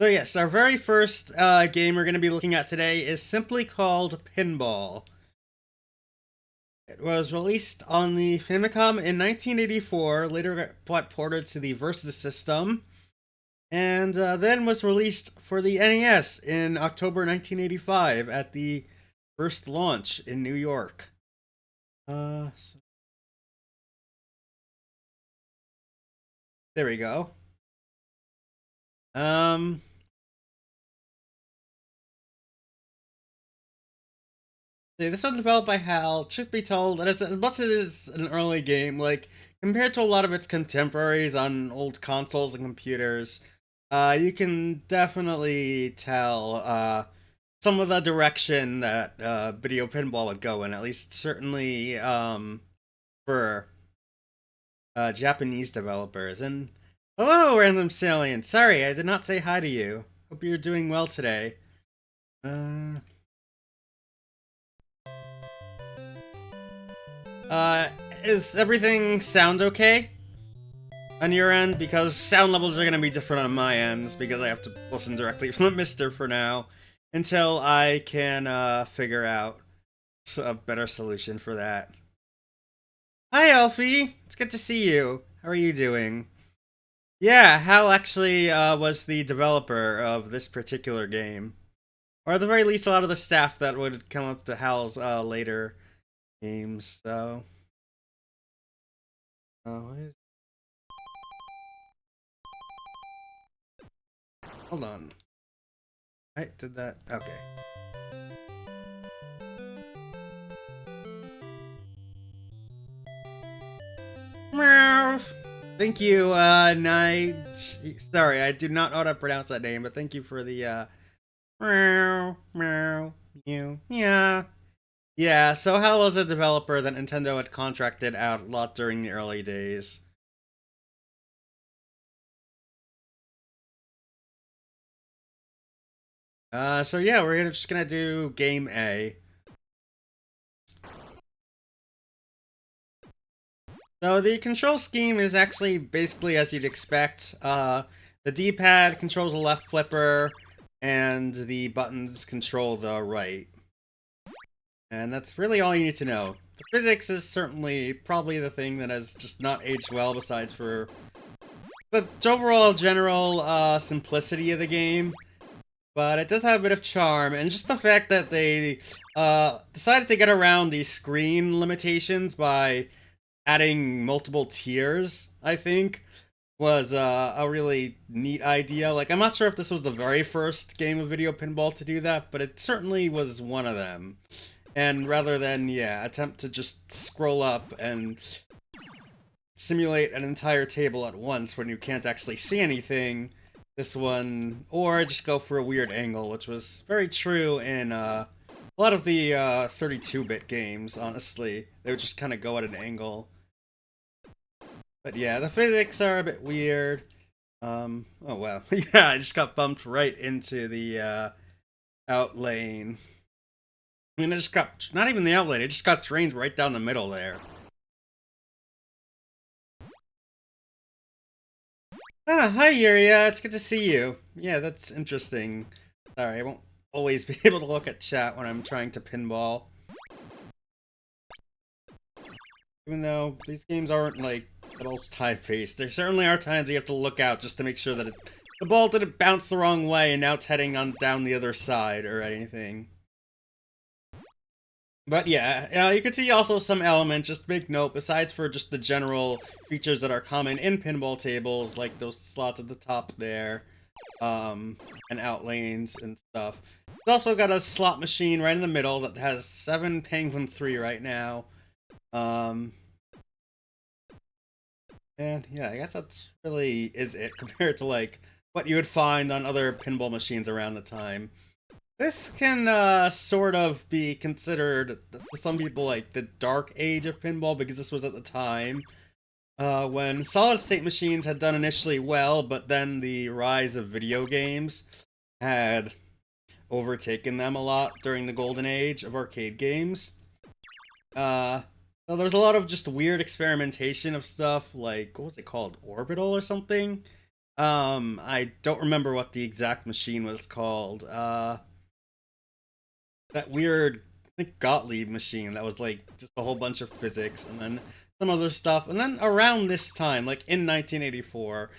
So yes, our very first game we're going to be looking at today is simply called Pinball. It was released on the Famicom in 1984, later got ported to the Versus system, and then was released for the NES in October 1985 at the first launch in New York. There we go. Um, this was developed by HAL. Truth be told, and as much as it's an early game, like compared to a lot of its contemporaries on old consoles and computers, you can definitely tell some of the direction that video pinball would go in. At least, certainly for Japanese developers. And hello, random salient. Sorry, I did not say hi to you. Hope you're doing well today. Uh, Uh, is everything sound okay on your end? Because sound levels are gonna be different on my ends because I have to listen directly from the Mister for now until I can figure out a better solution for that. Hi, Alfie. It's good to see you. How are you doing? Yeah, Hal actually was the developer of this particular game, or at the very least, a lot of the staff that would come up to Hal's later games. So, hold on. I did that. Okay. Meow. Thank you, Night. Sorry, I do not know how to pronounce that name, but thank you for the meow, meow, meow, yeah. Yeah, so Hal was a developer that Nintendo had contracted out a lot during the early days. So yeah, just gonna do game A. So the control scheme is actually basically as you'd expect. The D-pad controls the left flipper, and the buttons control the right. And that's really all you need to know. The physics is certainly probably the thing that has just not aged well, besides for the overall general simplicity of the game. But it does have a bit of charm, and just the fact that they decided to get around the screen limitations by adding multiple tiers, I think, was a really neat idea. Like, I'm not sure if this was the very first game of video pinball to do that, but it certainly was one of them. And rather than, yeah, attempt to just scroll up and simulate an entire table at once when you can't actually see anything, this one, or just go for a weird angle, which was very true in a lot of the 32-bit games, honestly. They would just kind of go at an angle. But yeah, the physics are a bit weird. Oh well. Yeah, I just got bumped right into the out lane. I mean, I just got, not even the out lane, it just got drained right down the middle there. Ah, hi Yuria, it's good to see you. Yeah, that's interesting. Sorry, I won't always be able to look at chat when I'm trying to pinball. Even though these games aren't like at all time-based, there certainly are times you have to look out just to make sure that the ball didn't bounce the wrong way and now it's heading on down the other side or anything. But yeah, you can see also some elements, just make note, besides for just the general features that are common in pinball tables, like those slots at the top there, and out lanes and stuff. It's also got a slot machine right in the middle that has 7 Penguin 3 right now. Um, and yeah, I guess that's really is it compared to like what you would find on other pinball machines around the time. This can sort of be considered to some people like the dark age of pinball because this was at the time when solid state machines had done initially well, but then the rise of video games had overtaken them a lot during the golden age of arcade games. Uh, so there's a lot of just weird experimentation of stuff like, what was it called, Orbital or something? I don't remember what the exact machine was called. That weird, I think Gottlieb machine that was like just a whole bunch of physics and then some other stuff. And then around this time, like in 1984,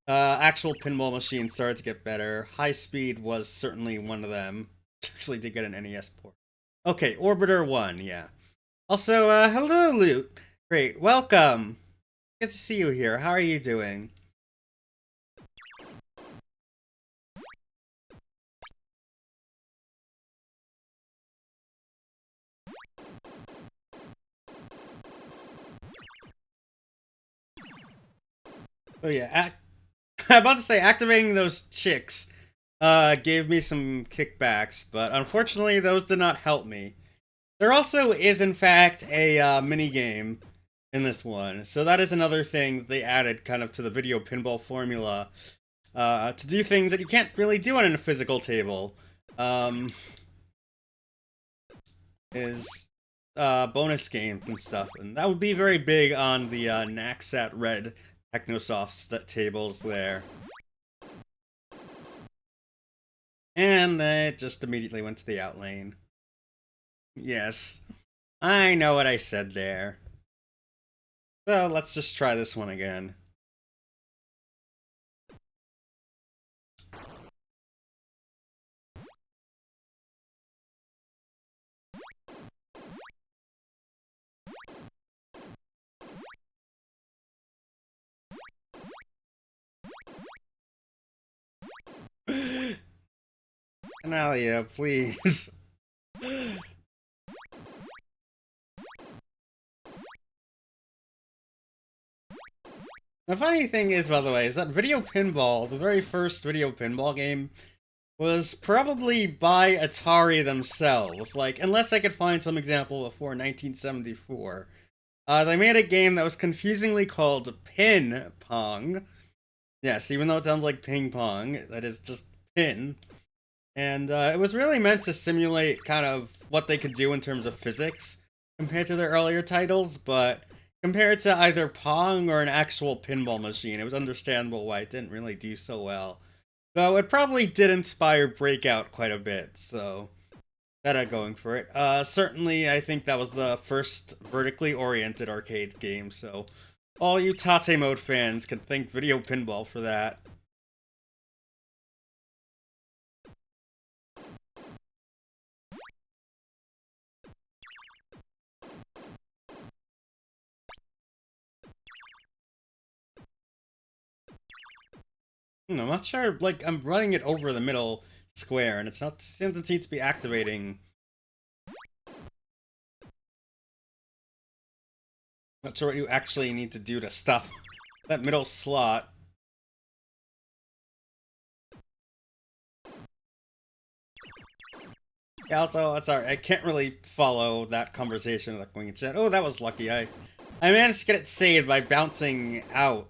actual pinball machines started to get better. High Speed was certainly one of them. Actually did get an NES port. Okay, Orbiter 1, yeah. Also, hello, Loot. Great, welcome. Good to see you here. How are you doing? Oh yeah, I'm about to say activating those chicks gave me some kickbacks, but unfortunately those did not help me. There also is in fact a mini game in this one, so that is another thing they added kind of to the video pinball formula to do things that you can't really do on a physical table. Um, is bonus games and stuff, and that would be very big on the Naxat Red Technosoft tables there. And it just immediately went to the out lane. Yes, I know what I said there. So let's just try this one again. Analia, please. The funny thing is, by the way, is that Video Pinball, the very first Video Pinball game, was probably by Atari themselves. Like, unless I could find some example before 1974. They made a game that was confusingly called Pin Pong. Yes, even though it sounds like ping pong, that is just pin. And it was really meant to simulate kind of what they could do in terms of physics compared to their earlier titles, but compared to either Pong or an actual pinball machine, it was understandable why it didn't really do so well. Though it probably did inspire Breakout quite a bit, so that I'm going for it. Certainly, I think that was the first vertically oriented arcade game, so all you Tate Mode fans can thank Video Pinball for that. I'm not sure, like, I'm running it over the middle square, and it's not, doesn't seem to be activating. Not sure what you actually need to do to stop that middle slot. Yeah, also, sorry, I can't really follow that conversation like going in chat. Oh, that was lucky. I managed to get it saved by bouncing out.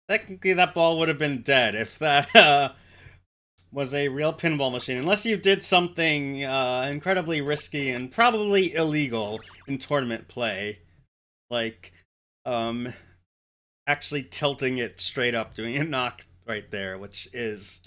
Technically, that ball would have been dead if that was a real pinball machine. Unless you did something incredibly risky and probably illegal in tournament play. Like, actually tilting it straight up, doing a knock right there, which is...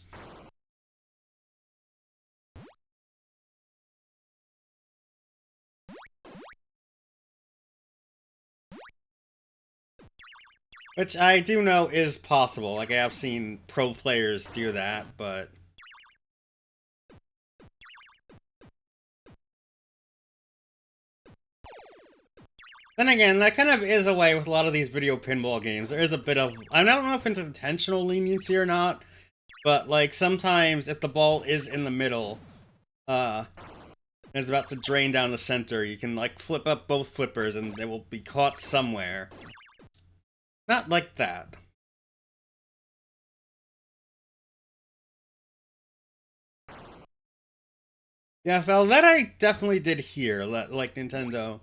Which I do know is possible. Like, I have seen pro players do that, but... Then again, that kind of is a way with a lot of these video pinball games. There is a bit of... I don't know if it's intentional leniency or not, but, like, sometimes if the ball is in the middle, and is about to drain down the center, you can, like, flip up both flippers and they will be caught somewhere. Not like that. Yeah, Val, that I definitely did hear, like Nintendo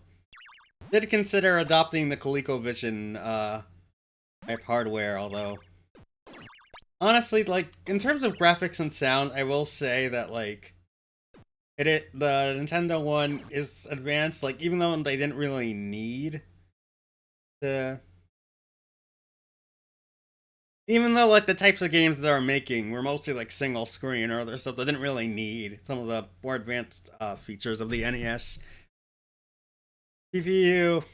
did consider adopting the ColecoVision type hardware, although honestly, like in terms of graphics and sound, I will say that like the Nintendo one is advanced, like even though they didn't really need to Even though like the types of games that they're making were mostly like single screen or other stuff that didn't really need some of the more advanced features of the NES CPU.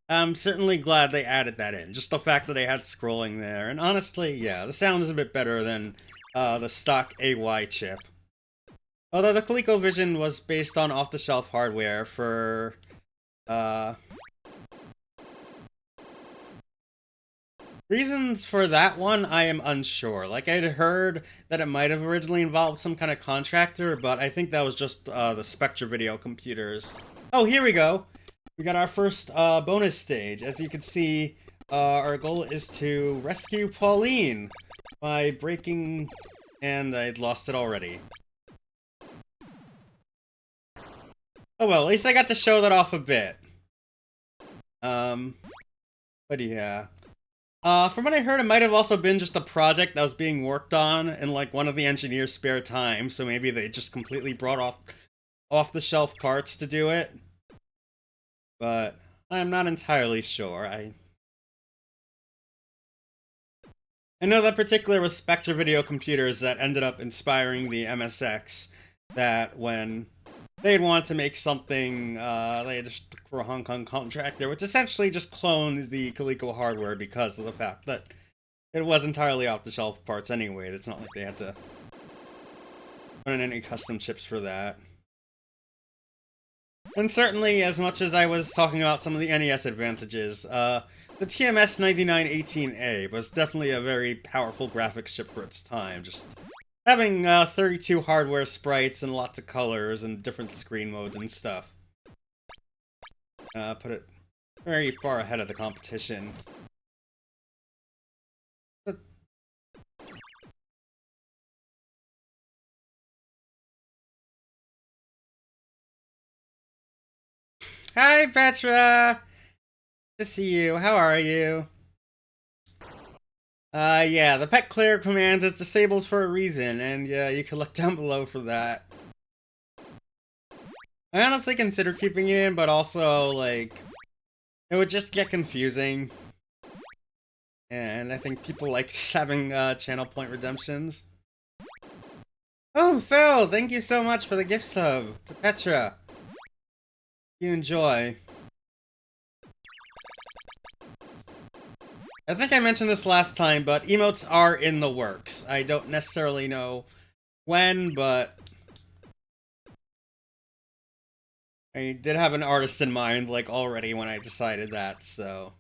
I'm certainly glad they added that in. Just the fact that they had scrolling there. And honestly, yeah, the sound is a bit better than the stock AY chip. Although the ColecoVision was based on off-the-shelf hardware for reasons for that one, I am unsure. Like, I'd heard that it might have originally involved some kind of contractor, but I think that was just the Spectra Video computers. Oh, here we go! We got our first bonus stage. As you can see, our goal is to rescue Pauline by breaking... And I'd lost it already. Oh well, at least I got to show that off a bit. But yeah. From what I heard, it might have also been just a project that was being worked on in like one of the engineers' spare time, so maybe they just completely brought off-the-shelf parts to do it. But I'm not entirely sure. I know that particular with Spectra Video computers that ended up inspiring the MSX, that when they'd want to make something, they had just look for a Hong Kong contractor, which essentially just cloned the Coleco hardware because of the fact that it was entirely off-the-shelf parts anyway. It's not like they had to put in any custom chips for that. And certainly, as much as I was talking about some of the NES advantages, the TMS 9918A was definitely a very powerful graphics chip for its time. Just having 32 hardware sprites and lots of colors and different screen modes and stuff. Put it very far ahead of the competition. Hi, Petra! Good to see you. How are you? Yeah, the pet clear command is disabled for a reason, and yeah, you can look down below for that. I honestly considered keeping it in, but also, like, it would just get confusing. And I think people like having channel point redemptions. Oh, Phil, thank you so much for the gift sub to Petra. You enjoy. I think I mentioned this last time, but emotes are in the works. I don't necessarily know when, but I did have an artist in mind, like, already when I decided that, so...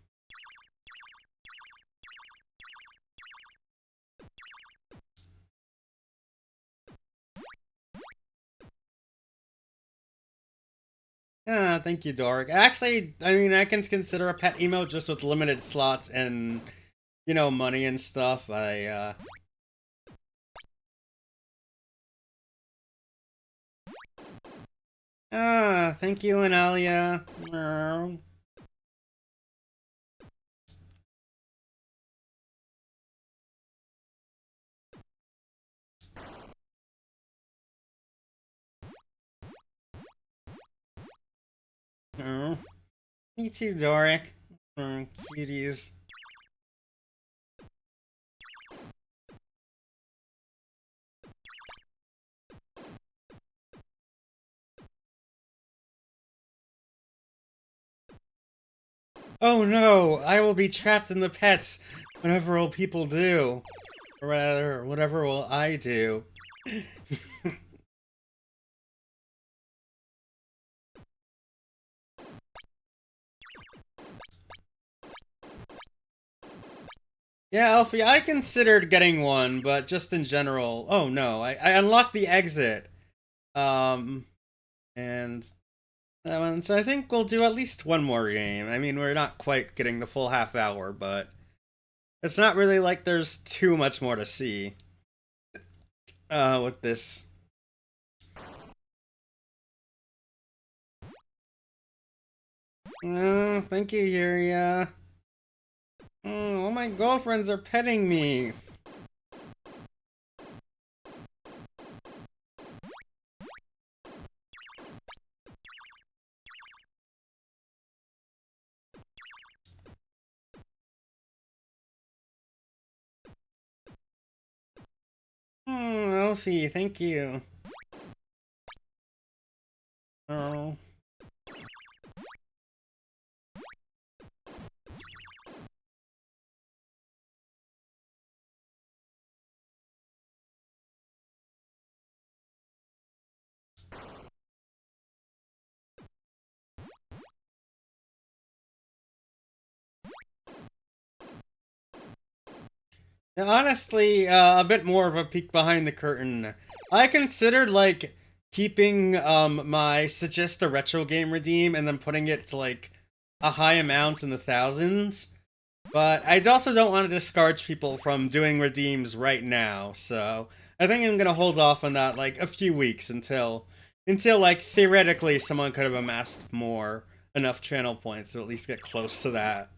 Yeah, thank you, Dork. Actually, I mean, I can consider a pet emote just with limited slots and, you know, money and stuff. Thank you, Linalia. Oh, me too, Doric. Cuties. Oh no, I will be trapped in the pets. Whatever will people do? Or rather, whatever will I do? Yeah, Alfie, I considered getting one, but just in general. Oh no, I unlocked the exit. Um, and so I think we'll do at least one more game. I mean, we're not quite getting the full half hour, but it's not really like there's too much more to see. With this. Thank you, Yuria. All my girlfriends are petting me. trophy. Thank you. Oh. Now, honestly, a bit more of a peek behind the curtain. I considered, like, keeping, my suggest a retro game redeem and then putting it to, like, a high amount in the thousands. But I also don't want to discourage people from doing redeems right now, so I think I'm gonna hold off on that, like, a few weeks until, like, theoretically someone could have amassed enough channel points to at least get close to that.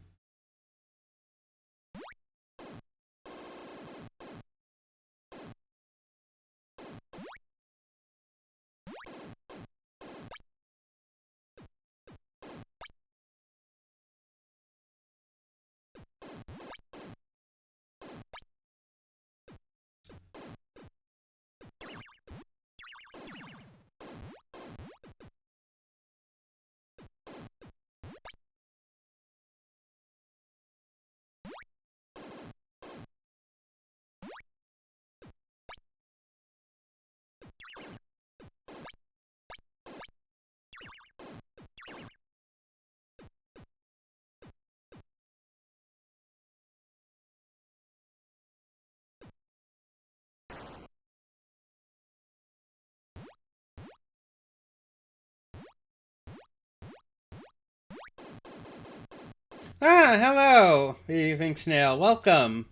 Ah, hello, Evening Snail. Welcome.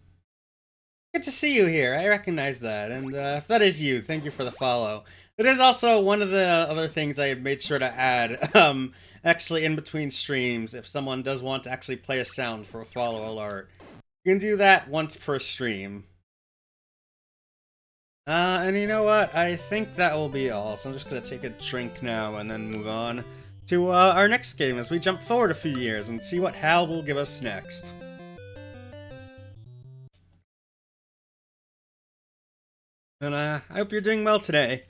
Good to see you here. I recognize that, and if that is you, thank you for the follow. It is also one of the other things I have made sure to add, actually in between streams, if someone does want to actually play a sound for a follow alert. You can do that once per stream. And you know what? I think that will be all, so I'm just gonna take a drink now and then move on to our next game as we jump forward a few years and see what Hal will give us next. And I hope you're doing well today.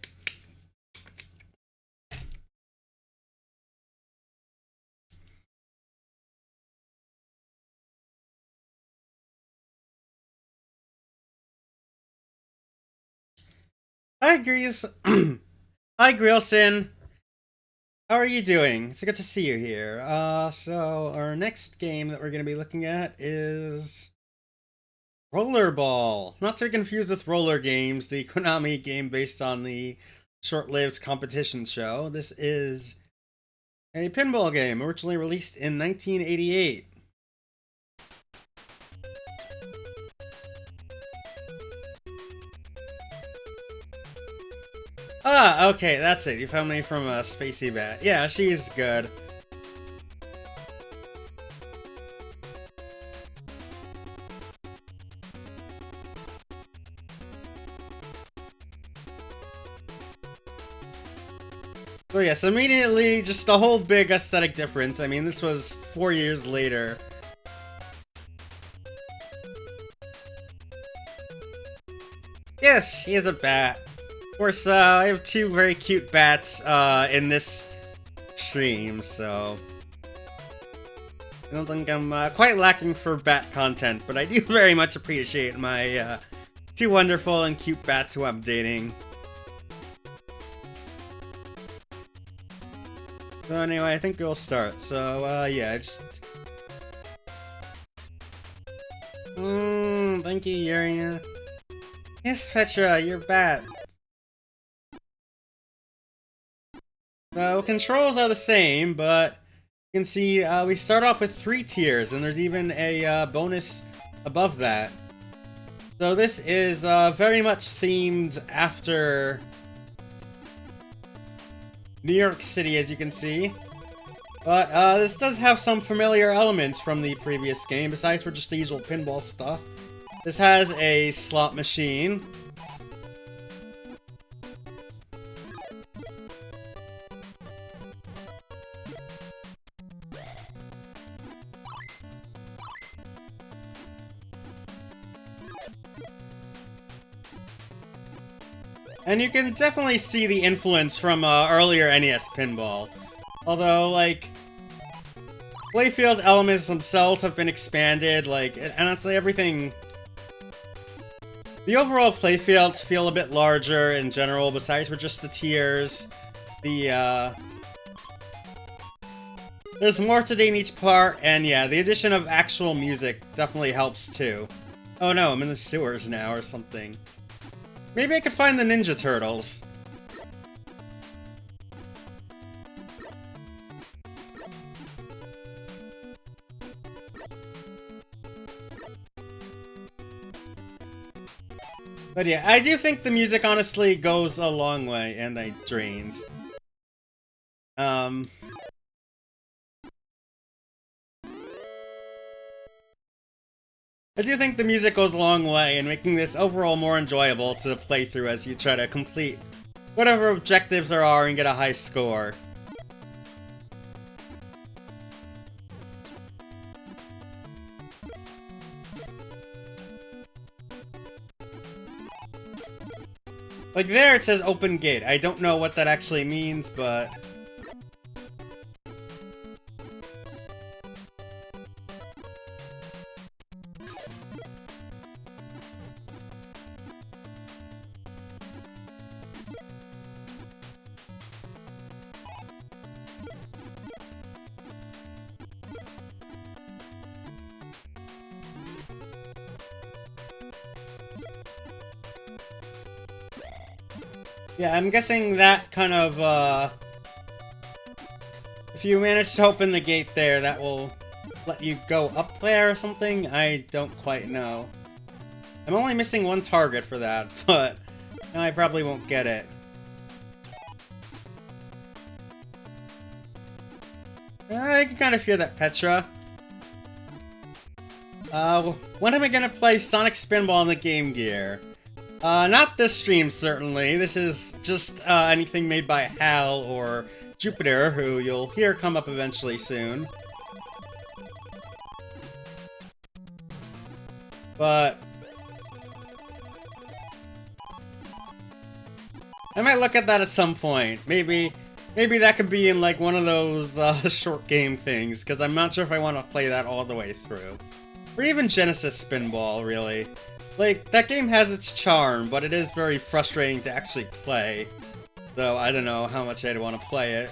Hi, Grease. Hi, Grillson. How are you doing? It's good to see you here. So our next game that we're going to be looking at is Rollerball. Not to be confused with Roller Games, the Konami game based on the short-lived competition show. This is a pinball game originally released in 1988. Ah, okay, that's it. You found me from a Spacey Bat. Yeah, she's good. So yes, immediately, just a whole big aesthetic difference. I mean, this was 4 years later. Yes, she is a bat. Of course, I have two very cute bats in this stream, so I don't think I'm quite lacking for bat content, but I do very much appreciate my two wonderful and cute bats who I'm dating. So anyway, I think we'll start. So yeah, just thank you, Yuria. Yes, Petra, you're bat. So controls are the same, but you can see we start off with 3 tiers, and there's even a bonus above that. So this is very much themed after New York City, as you can see. But this does have some familiar elements from the previous game, besides for just the usual pinball stuff. This has a slot machine. And you can definitely see the influence from earlier NES pinball. Although, like, playfield elements themselves have been expanded, like, and honestly, everything... The overall playfields feel a bit larger in general, besides for just the tiers. There's more to do in each part, and yeah, the addition of actual music definitely helps too. Oh no, I'm in the sewers now or something. Maybe I could find the Ninja Turtles. But yeah, I do think the music honestly goes a long way, and I drained. I do think the music goes a long way in making this overall more enjoyable to play through as you try to complete whatever objectives there are and get a high score. Like there it says open gate. I don't know what that actually means, but... Yeah, I'm guessing that kind of, if you manage to open the gate there, that will let you go up there or something? I don't quite know. I'm only missing one target for that, but I probably won't get it. I can kind of hear that, Petra. When am I gonna play Sonic Spinball on the Game Gear? Not this stream, certainly. This is just, anything made by Hal or Jupiter, who you'll hear come up eventually soon. But... I might look at that at some point. Maybe that could be in, like, one of those, short game things, because I'm not sure if I want to play that all the way through. Or even Genesis Spinball, really. Like, that game has its charm, but it is very frustrating to actually play. So, I don't know how much I'd want to play it.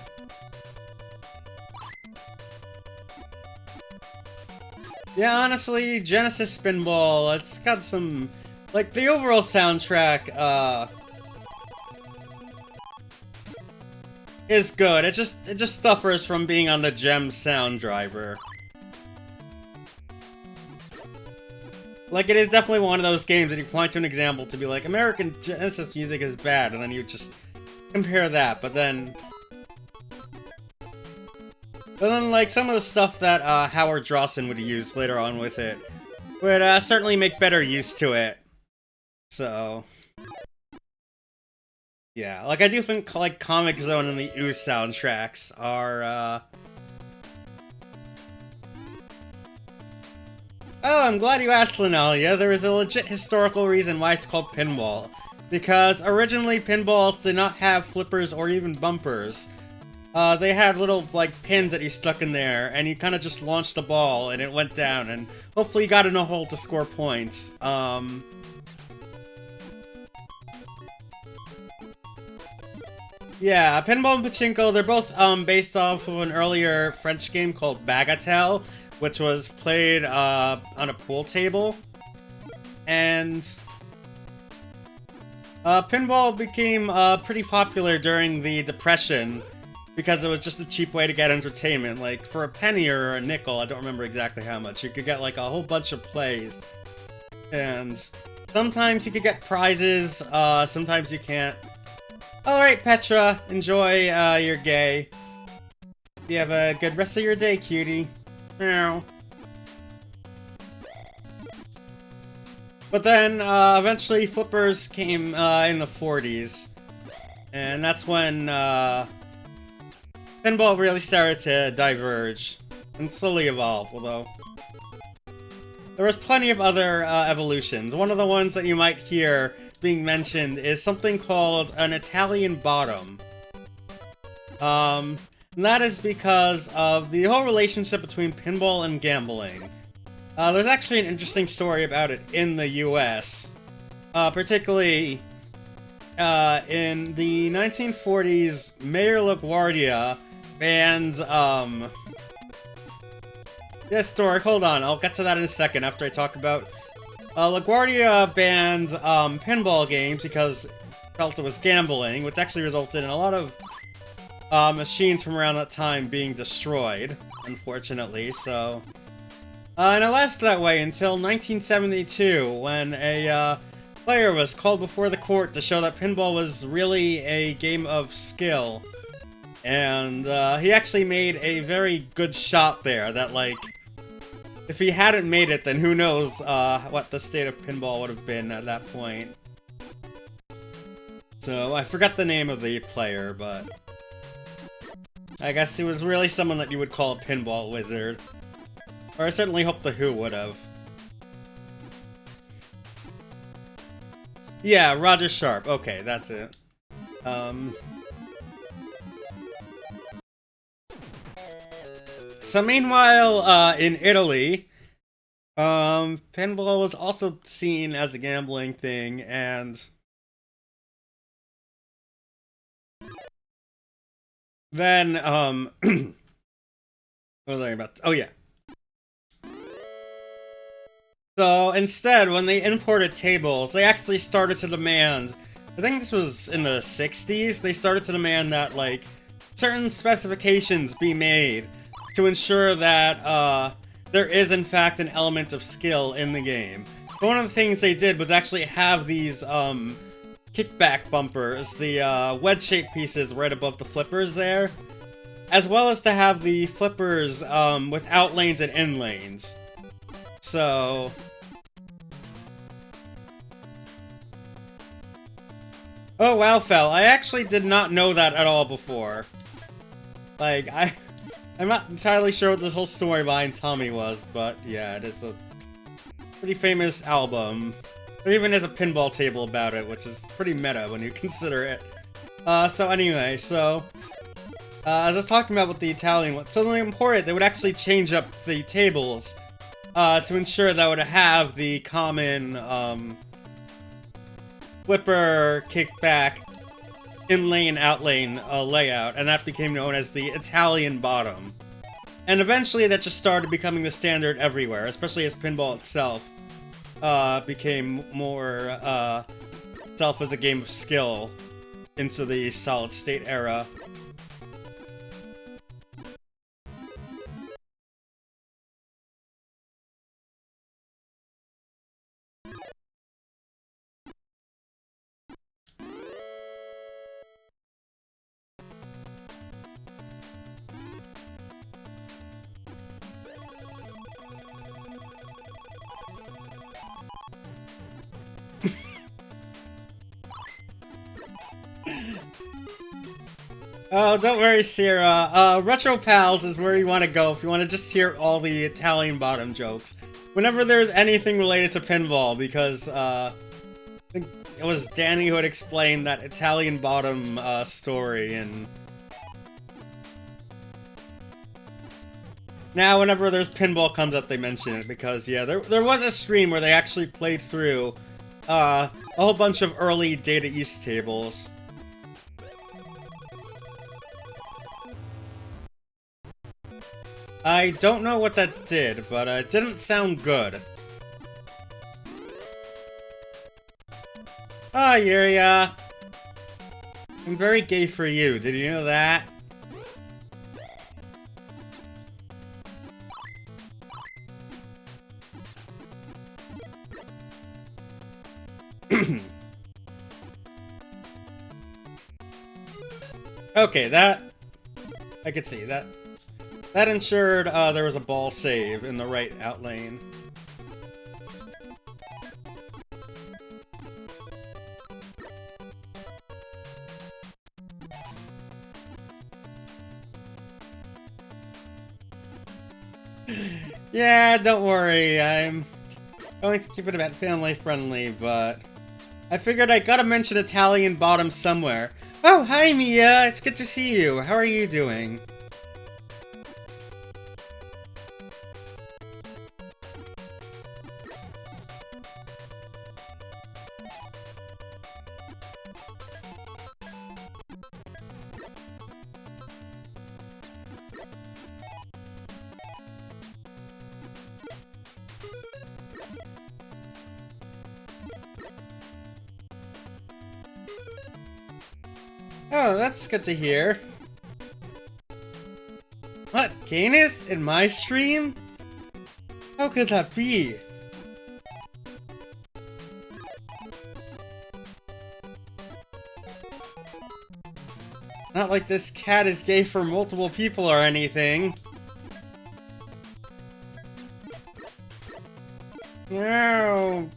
Yeah, honestly, Genesis Spinball, it's got some... Like, the overall soundtrack, is good. It just suffers from being on the Gem sound driver. Like, it is definitely one of those games that you point to an example to be like, American Genesis music is bad, and then you just compare that, but then, like, some of the stuff that, Howard Drawson would use later on with it would, certainly make better use to it. So... Yeah, like, I do think, like, Comic Zone and the Ooze soundtracks are, Oh, I'm glad you asked, Linalia. There is a legit historical reason why it's called pinball. Because originally pinballs did not have flippers or even bumpers. They had little, like, pins that you stuck in there, and you kind of just launched the ball, and it went down, and hopefully you got in a hole to score points. Yeah, Pinball and Pachinko, they're both, based off of an earlier French game called Bagatelle, which was played on a pool table, and pinball became pretty popular during the Depression because it was just a cheap way to get entertainment. Like, for a penny or a nickel, I don't remember exactly how much, you could get like a whole bunch of plays, and sometimes you could get prizes, sometimes you can't. Alright, Petra, enjoy your gay. You have a good rest of your day, cutie. Meow. But then, eventually flippers came, in the 40s. And that's when, pinball really started to diverge. And slowly evolve, although... There was plenty of other, evolutions. One of the ones that you might hear being mentioned is something called an Italian bottom. And that is because of the whole relationship between pinball and gambling. There's actually an interesting story about it in the US. Particularly, in the 1940s, Mayor LaGuardia banned, this story, hold on, I'll get to that in a second after I talk about... LaGuardia banned, pinball games because it felt it was gambling, which actually resulted in a lot of, machines from around that time being destroyed, unfortunately, so... and it lasted that way until 1972, when a, player was called before the court to show that pinball was really a game of skill. And, he actually made a very good shot there that, like, if he hadn't made it, then who knows, what the state of pinball would have been at that point. So, I forgot the name of the player, but... I guess he was really someone that you would call a pinball wizard. Or I certainly hope the Who would have. Yeah, Roger Sharp. Okay, that's it. So meanwhile, in Italy, pinball was also seen as a gambling thing, and then, what was I about to... Oh, yeah. So, instead, when they imported tables, they actually started to demand... I think this was in the 60s, they started to demand that, like, certain specifications be made to ensure that, there is, in fact, an element of skill in the game. But one of the things they did was actually have these, kickback bumpers, the, wedge-shaped pieces right above the flippers there, as well as to have the flippers, with out lanes and in lanes. So... Oh wow, Fel, I actually did not know that at all before. Like, I'm not entirely sure what this whole story behind Tommy was, but yeah, it is a pretty famous album. There even is a pinball table about it, which is pretty meta when you consider it. So anyway, so... as I was talking about with the Italian, what's something important, they would actually change up the tables, to ensure that would have the common, flipper, kickback, in-lane, out-lane layout, and that became known as the Italian bottom. And eventually that just started becoming the standard everywhere, especially as pinball itself became more itself as a game of skill into the solid-state era. Oh, don't worry, Sierra. Retro Pals is where you want to go if you want to just hear all the Italian bottom jokes. Whenever there's anything related to pinball, because, I think it was Danny who had explained that Italian bottom, story, and... Now, whenever there's pinball comes up, they mention it, because, yeah, there was a stream where they actually played through, a whole bunch of early Data East tables. I don't know what that did, but it didn't sound good. Ah, Yuria. I'm very gay for you, did you know that? Okay, that... I could see that. That ensured there was a ball save in the right out lane. Yeah, don't worry, I'm going to keep it a bit family friendly, but I figured I gotta mention Italian Bottom somewhere. Oh, hi Mia! It's good to see you. How are you doing? Oh, that's good to hear. What? Canis? In my stream? How could that be? Not like this cat is gay for multiple people or anything. No.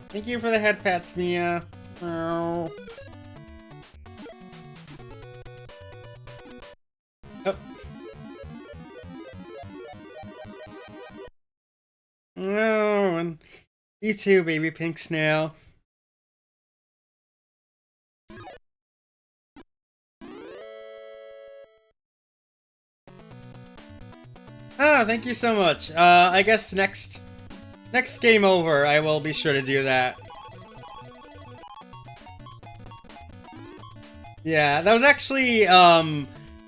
Thank you for the head pats, Mia. No. Oh. No. And you too, baby pink snail. Ah, thank you so much. I guess next game over, I will be sure to do that. Yeah, that was actually,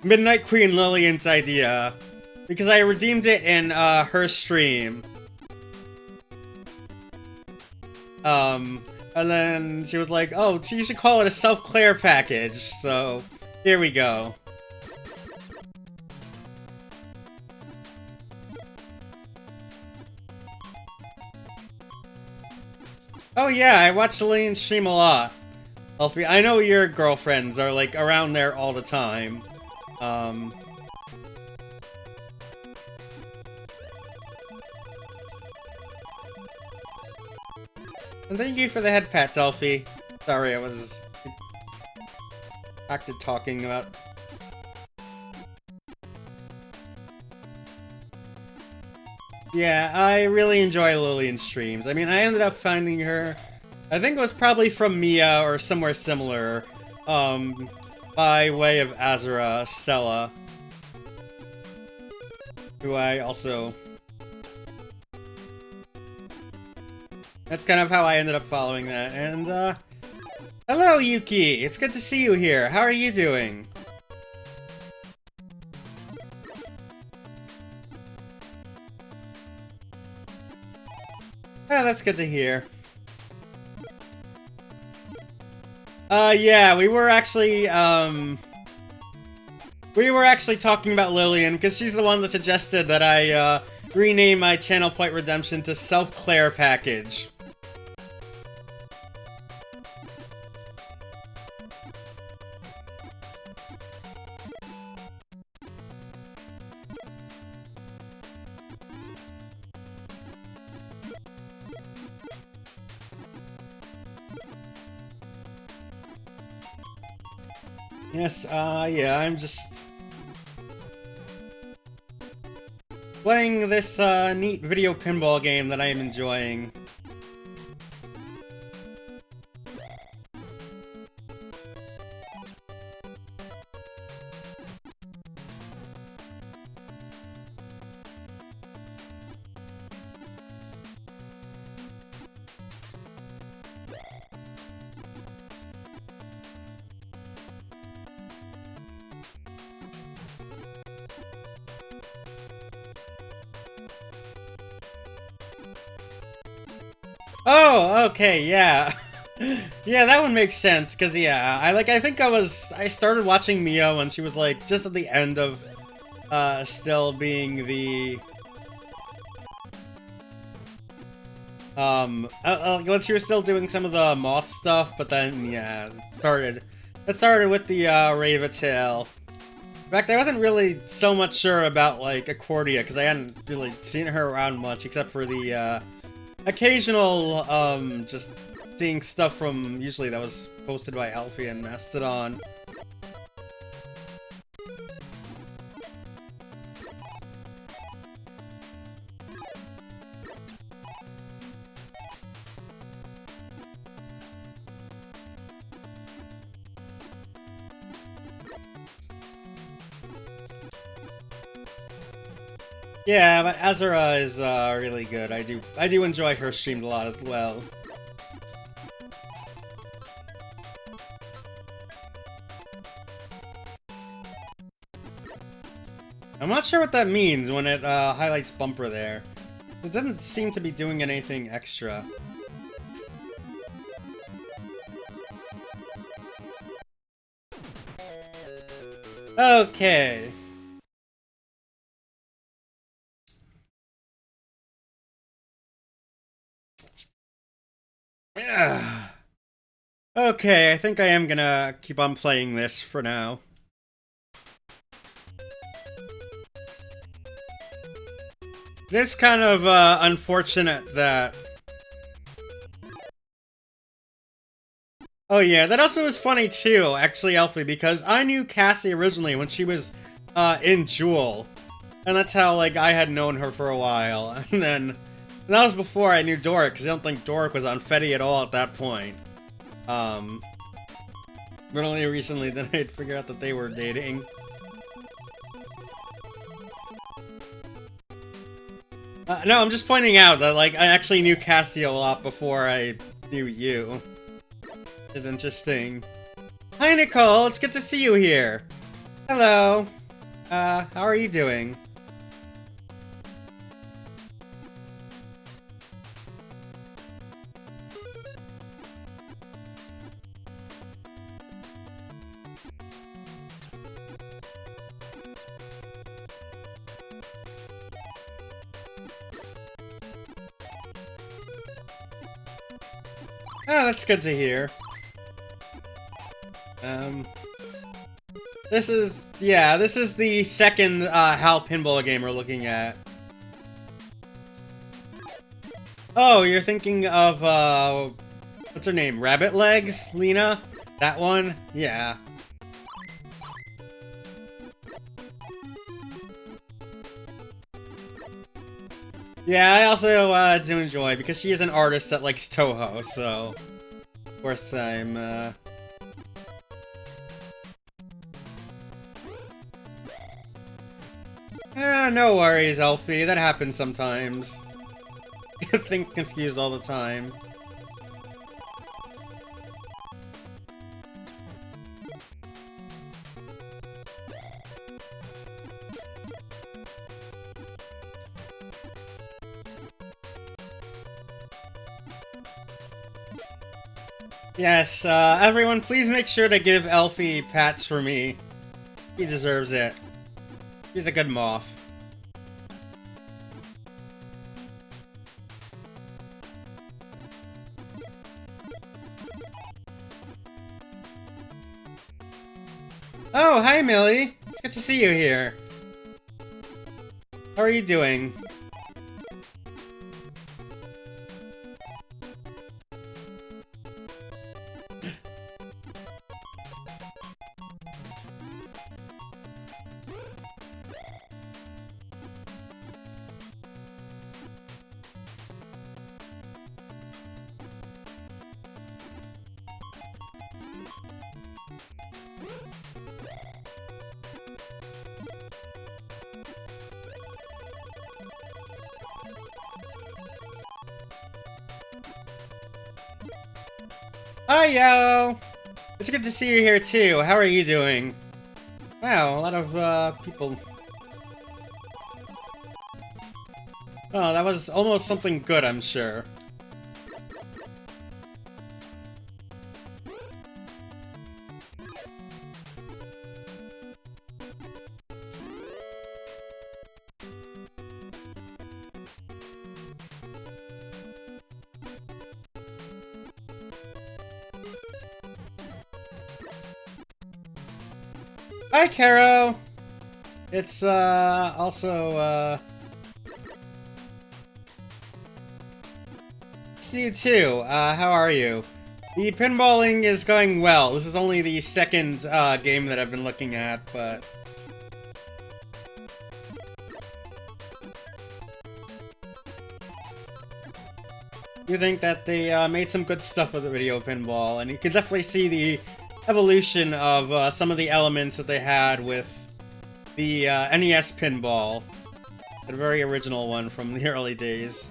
Midnight Queen Lillian's idea. Because I redeemed it in, her stream. And then she was like, oh, you should call it a self-clear package, so here we go. Oh yeah, I watch Lillian's stream a lot. Elfie, I know your girlfriends are like around there all the time. And thank you for the head pats, Elfie. Sorry, I was back to talking about. Yeah, I really enjoy Lillian's streams. I mean, I ended up finding her, I think it was probably from Mia or somewhere similar, by way of Azura Stella, who I also... That's kind of how I ended up following that, and, hello, Yuki! It's good to see you here. How are you doing? Oh, that's good to hear. Yeah, we were actually talking about Lillian, because she's the one that suggested that I, rename my channel Flight Redemption to Self-Claire Package. Yes, yeah, I'm just playing this, neat video pinball game that I am enjoying. Oh, okay, yeah. Yeah, that one makes sense, because, yeah, I started watching Mia when she was, like, just at the end of, still being the, when she was still doing some of the moth stuff, but then, yeah, it started with the, Raven-tail. In fact, I wasn't really so much sure about, like, Accordia, because I hadn't really seen her around much, except for the, occasional, just seeing stuff from, usually that was posted by Alfie and Mastodon. Yeah, but Azura is really good. I do enjoy her streamed a lot as well. I'm not sure what that means when it highlights bumper there. It doesn't seem to be doing anything extra. Okay. Okay, I think I am gonna keep on playing this for now. It is kind of unfortunate that... Oh yeah, that also was funny too, actually, Elfie, because I knew Cassie originally when she was in Jewel. And that's how, like, I had known her for a while. And then, that was before I knew Doric, because I don't think Doric was on Fetty at all at that point. But only recently did I figure out that they were dating. No, I'm just pointing out that, like, I actually knew Cassie a lot before I knew you. It's interesting. Hi, Nicole! It's good to see you here! Hello! How are you doing? Oh, that's good to hear. This is the second, HAL pinball game we're looking at. Oh, you're thinking of, what's her name? Rabbit Legs, Lena? That one? Yeah. Yeah, I also, do enjoy, because she is an artist that likes Toho, so... Of course I'm, no worries, Elfie. That happens sometimes. Get things confused all the time. Yes, everyone, please make sure to give Elfie pats for me. He deserves it. He's a good moth. Oh, hi, Millie. It's good to see you here. How are you doing? Hi, Yo! It's good to see you here, too. How are you doing? Wow, a lot of, people... Oh, that was almost something good, I'm sure. Hi, Caro! It's, also, see you too. How are you? The pinballing is going well. This is only the second, game that I've been looking at, but... You think that they, made some good stuff with the video pinball, and you can definitely see the evolution of some of the elements that they had with the NES pinball. A very original one from the early days.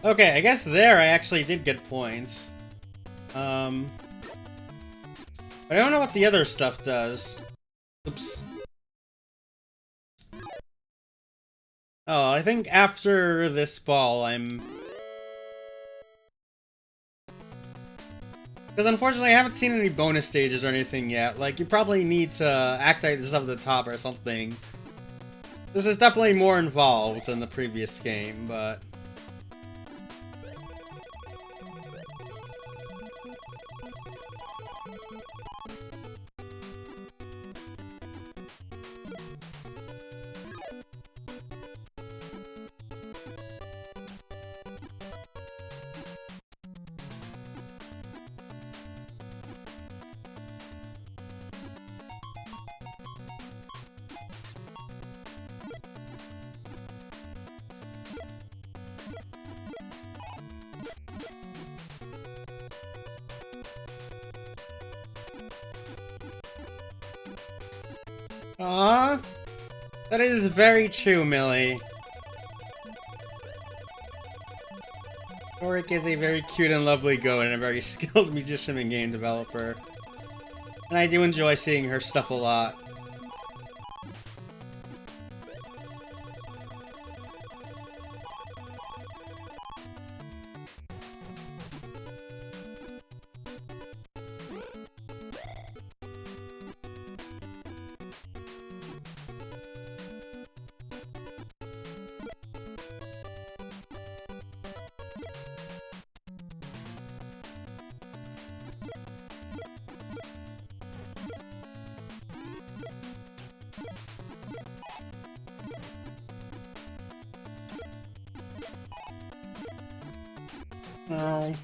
Okay, I guess there I actually did get points. But I don't know what the other stuff does. Oops. Oh, I think after this ball, I'm... Because unfortunately, I haven't seen any bonus stages or anything yet. Like, you probably need to activate this up at the top or something. This is definitely more involved than the previous game, but... Aww. That is very true, Millie. Oric is a very cute and lovely goat and a very skilled musician and game developer. And I do enjoy seeing her stuff a lot. Oh.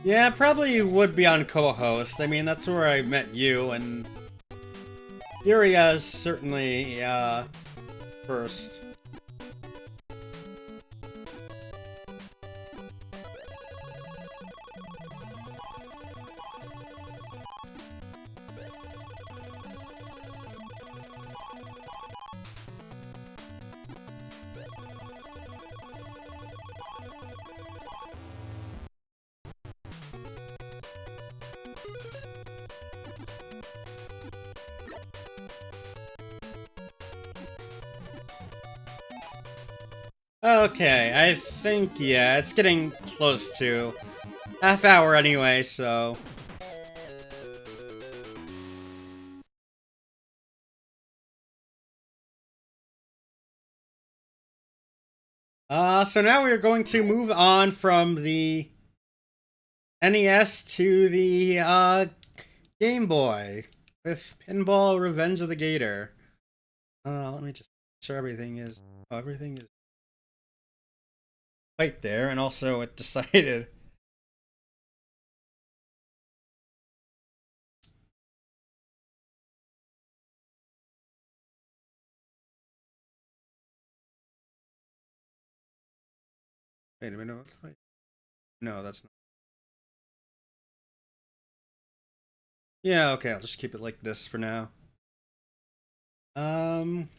Yeah, probably would be on co-host. I mean, that's where I met you, and Yuria is certainly, first. Okay, I think, yeah, it's getting close to half hour anyway, so... So now we're going to move on from the NES to the, Game Boy with Pinball Revenge of the Gator. Let me just make sure everything is... Oh, everything is right there, and also it decided... Wait a minute, no, that's not... Yeah, okay, I'll just keep it like this for now. Um...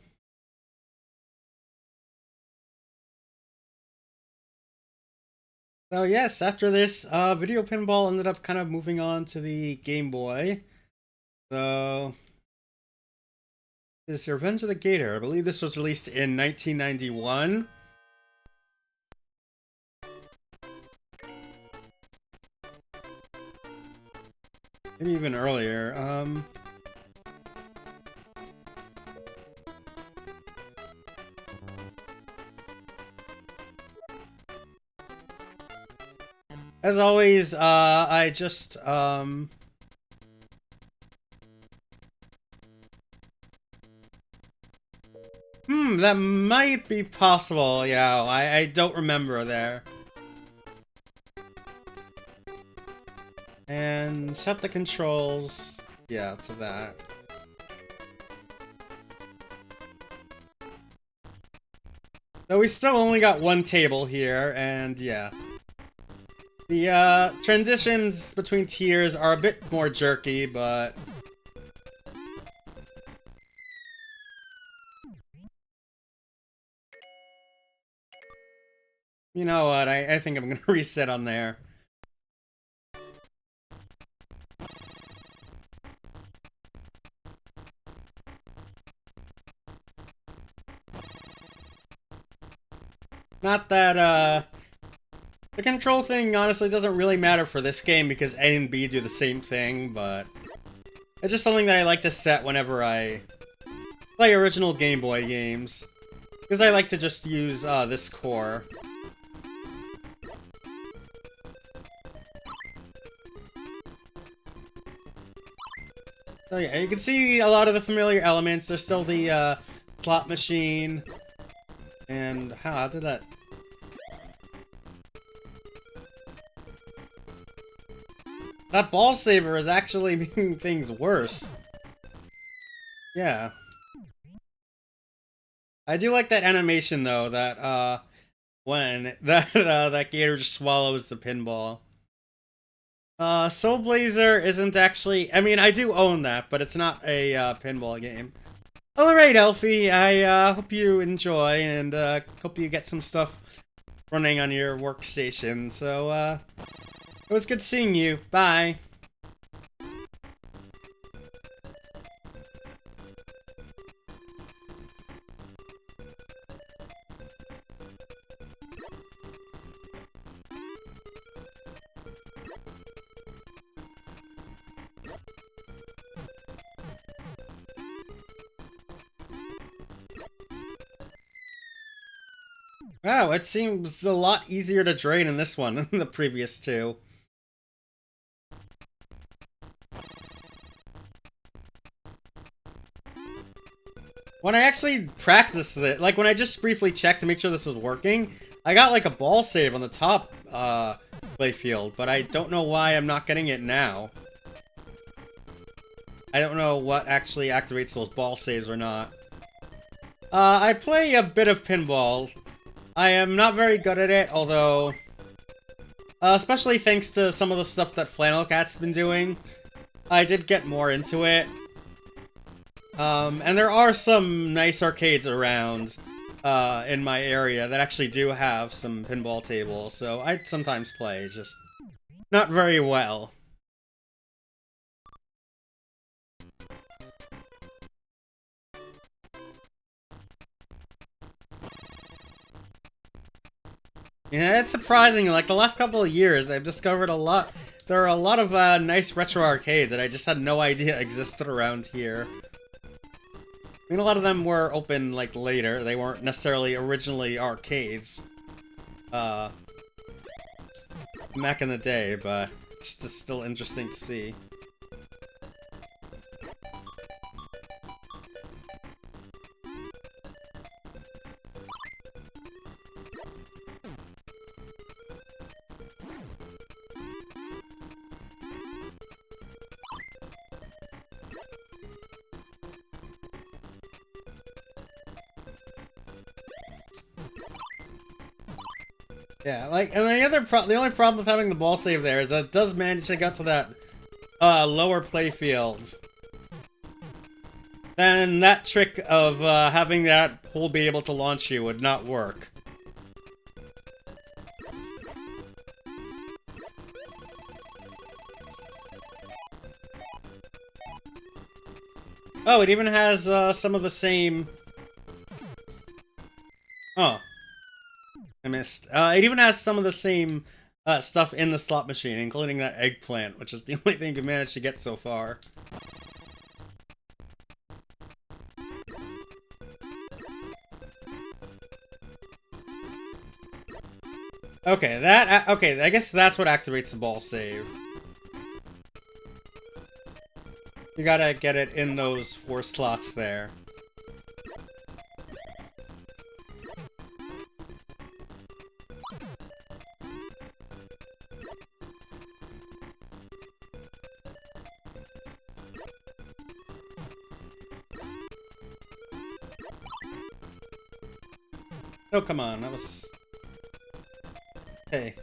So yes, after this, video pinball ended up kind of moving on to the Game Boy. So this is Revenge of the Gator. I believe this was released in 1991. Maybe even earlier. As always, I just, that might be possible, yeah, I don't remember there. And set the controls, yeah, to that. So we still only got one table here, and yeah. The transitions between tiers are a bit more jerky, but... You know what, I think I'm gonna reset on there. Not that, the control thing honestly doesn't really matter for this game because A and B do the same thing, but... It's just something that I like to set whenever I play original Game Boy games. Because I like to just use, this core. So yeah, you can see a lot of the familiar elements. There's still the, slot machine. And how did that... That ball saver is actually making things worse. Yeah. I do like that animation though, that when that gator just swallows the pinball. Soul Blazer isn't actually, I mean, I do own that, but it's not a pinball game. Alright, Elfie, I hope you enjoy and hope you get some stuff running on your workstation. So it was good seeing you. Bye. Wow, it seems a lot easier to drain in this one than the previous two. When I actually practiced it, like when I just briefly checked to make sure this was working, I got like a ball save on the top playfield, but I don't know why I'm not getting it now. I don't know what actually activates those ball saves or not. I play a bit of pinball. I am not very good at it, although... especially thanks to some of the stuff that Flannel Cat's been doing, I did get more into it. And there are some nice arcades around in my area that actually do have some pinball tables, so I sometimes play, just not very well. Yeah, it's surprising. Like, the last couple of years, I've discovered a lot... There are a lot of nice retro arcades that I just had no idea existed around here. I mean, a lot of them were open, like, later. They weren't necessarily originally arcades. Back in the day, but it's just still interesting to see. Yeah, like, and the only problem with having the ball save there is that it does manage to get to that, lower playfield. then that trick of having that hole be able to launch you would not work. Oh, it even has some of the same... Oh. I missed. It even has some of the same stuff in the slot machine, including that eggplant, which is the only thing you managed to get so far. Okay, okay, I guess that's what activates the ball save. You gotta get it in those 4 slots there. Oh, come on, that was... Hey.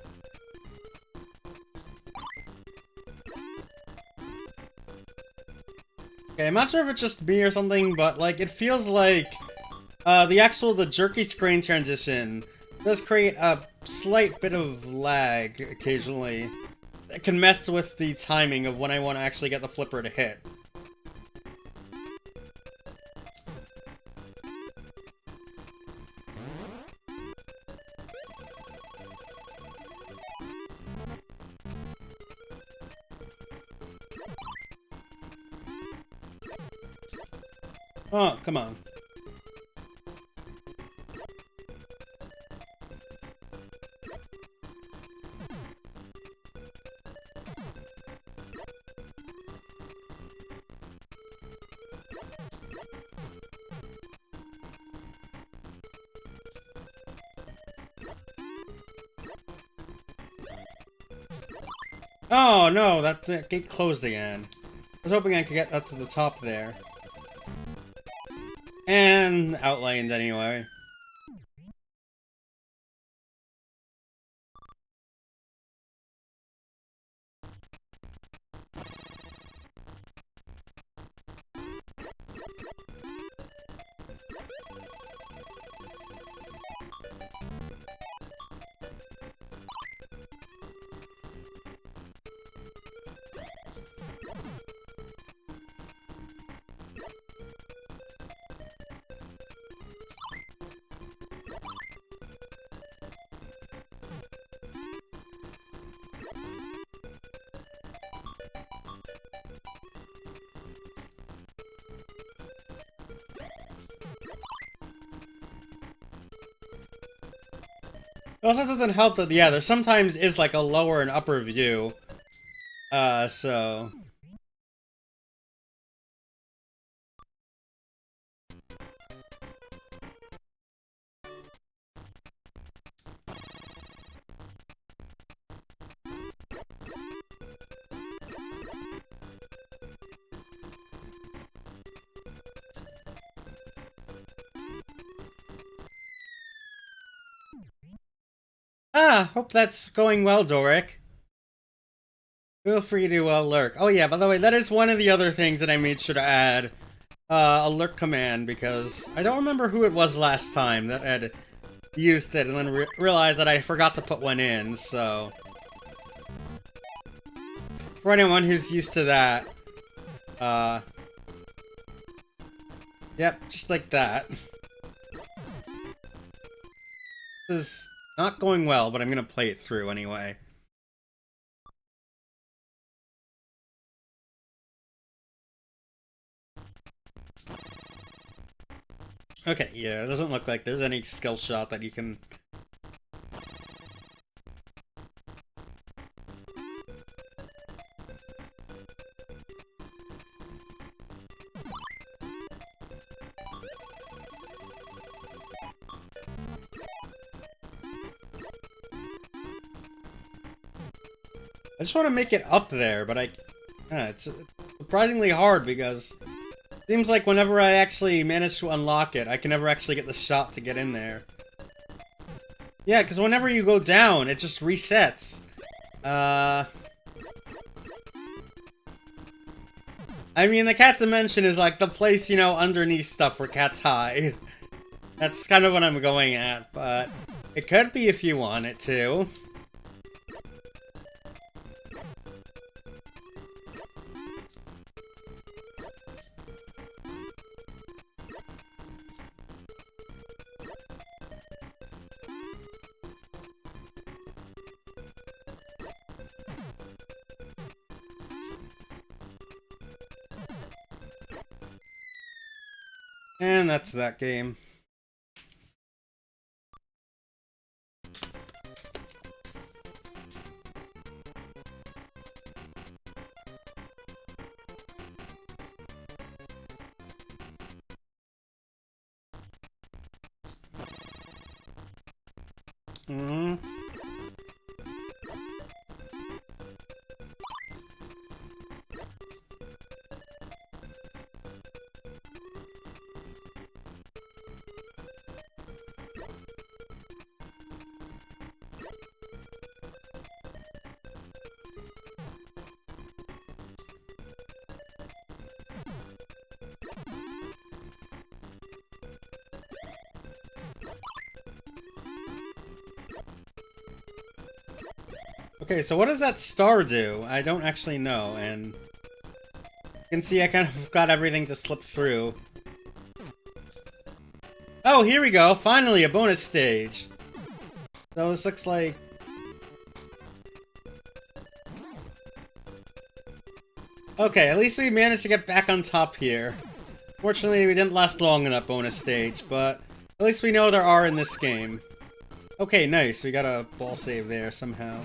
Okay, I'm not sure if it's just me or something, but, like, it feels like the jerky screen transition does create a slight bit of lag occasionally. It can mess with the timing of when I want to actually get the flipper to hit. Oh, come on. Oh no, that gate closed again. I was hoping I could get up to the top there. And outlined anyway. It also doesn't help that, yeah, there sometimes is like a lower and upper view. So... Ah, hope that's going well, Doric. Feel free to lurk. Oh yeah, by the way, that is one of the other things that I made sure to add. A lurk command, because I don't remember who it was last time that had used it and then realized that I forgot to put one in, so... For anyone who's used to that, yep, just like that. This is not going well, but I'm gonna play it through anyway. Okay, yeah, it doesn't look like there's any skill shot that you can... I just want to make it up there, but it's surprisingly hard because it seems like whenever I actually manage to unlock it, I can never actually get the shot to get in there. Yeah, because whenever you go down, it just resets. I mean, the cat dimension is like the place, you know, underneath stuff where cats hide. That's kind of what I'm going at, but it could be if you want it to. And that's that game. Mm-hmm. Okay, so what does that star do? I don't actually know, and you can see I kind of got everything to slip through. Oh, here we go! Finally, a bonus stage! So this looks like... Okay, at least we managed to get back on top here. Fortunately, we didn't last long in that bonus stage, but at least we know there are in this game. Okay, nice. We got a ball save there somehow.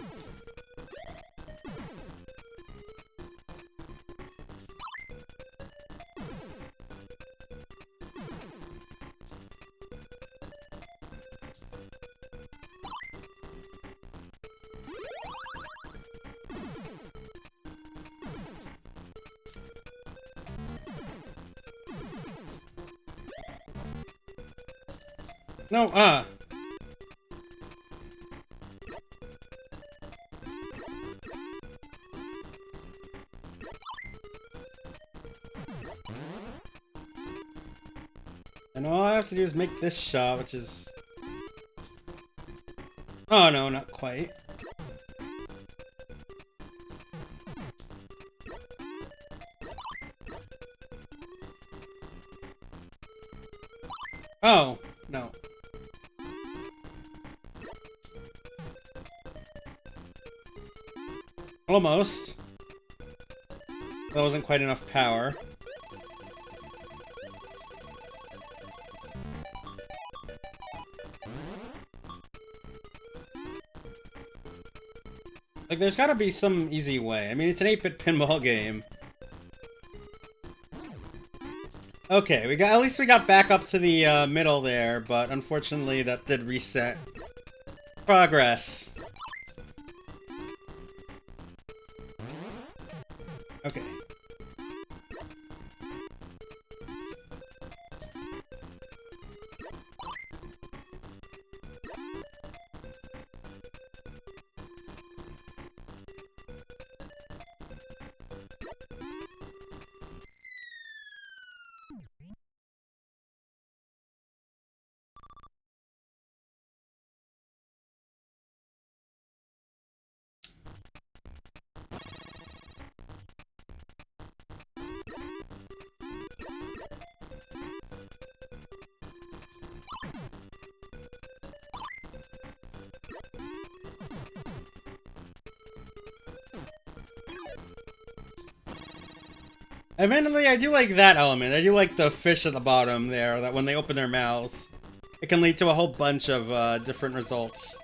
No, And all I have to do is make this shot, which is... Oh no, not quite. Oh, no. Almost. That wasn't quite enough power. Like, there's gotta be some easy way. I mean, it's an 8-bit pinball game. Okay, at least we got back up to the middle there, but unfortunately that did reset. Progress. Okay. Admittedly, I do like that element. I do like the fish at the bottom there, that when they open their mouths, it can lead to a whole bunch of different results.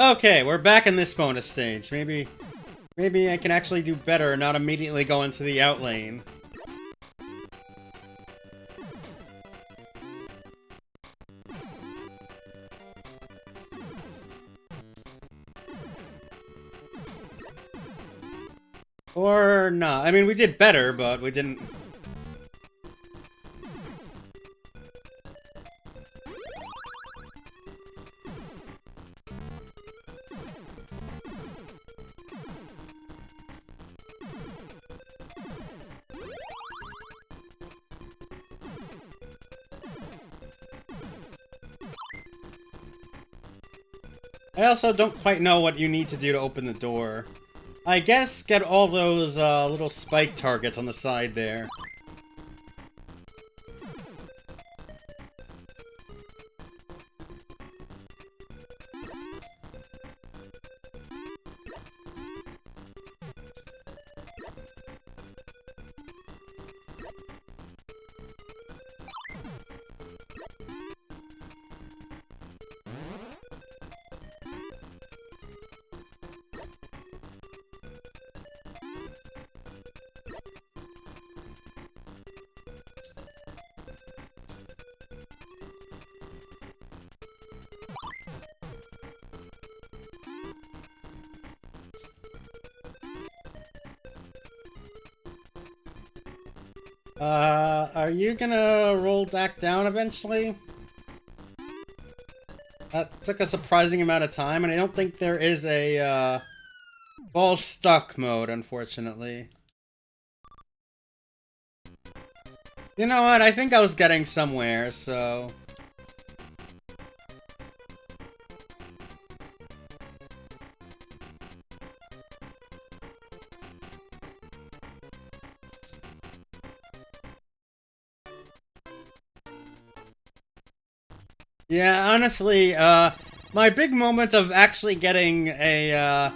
Okay, we're back in this bonus stage. Maybe I can actually do better and not immediately go into the out lane. Or not. I mean, we did better, but we didn't... I also don't quite know what you need to do to open the door. I guess get all those little spike targets on the side there. Are you gonna roll back down eventually? That took a surprising amount of time, and I don't think there is a, ball stuck mode, unfortunately. You know what? I think I was getting somewhere, so... Yeah, honestly, my big moment of actually getting a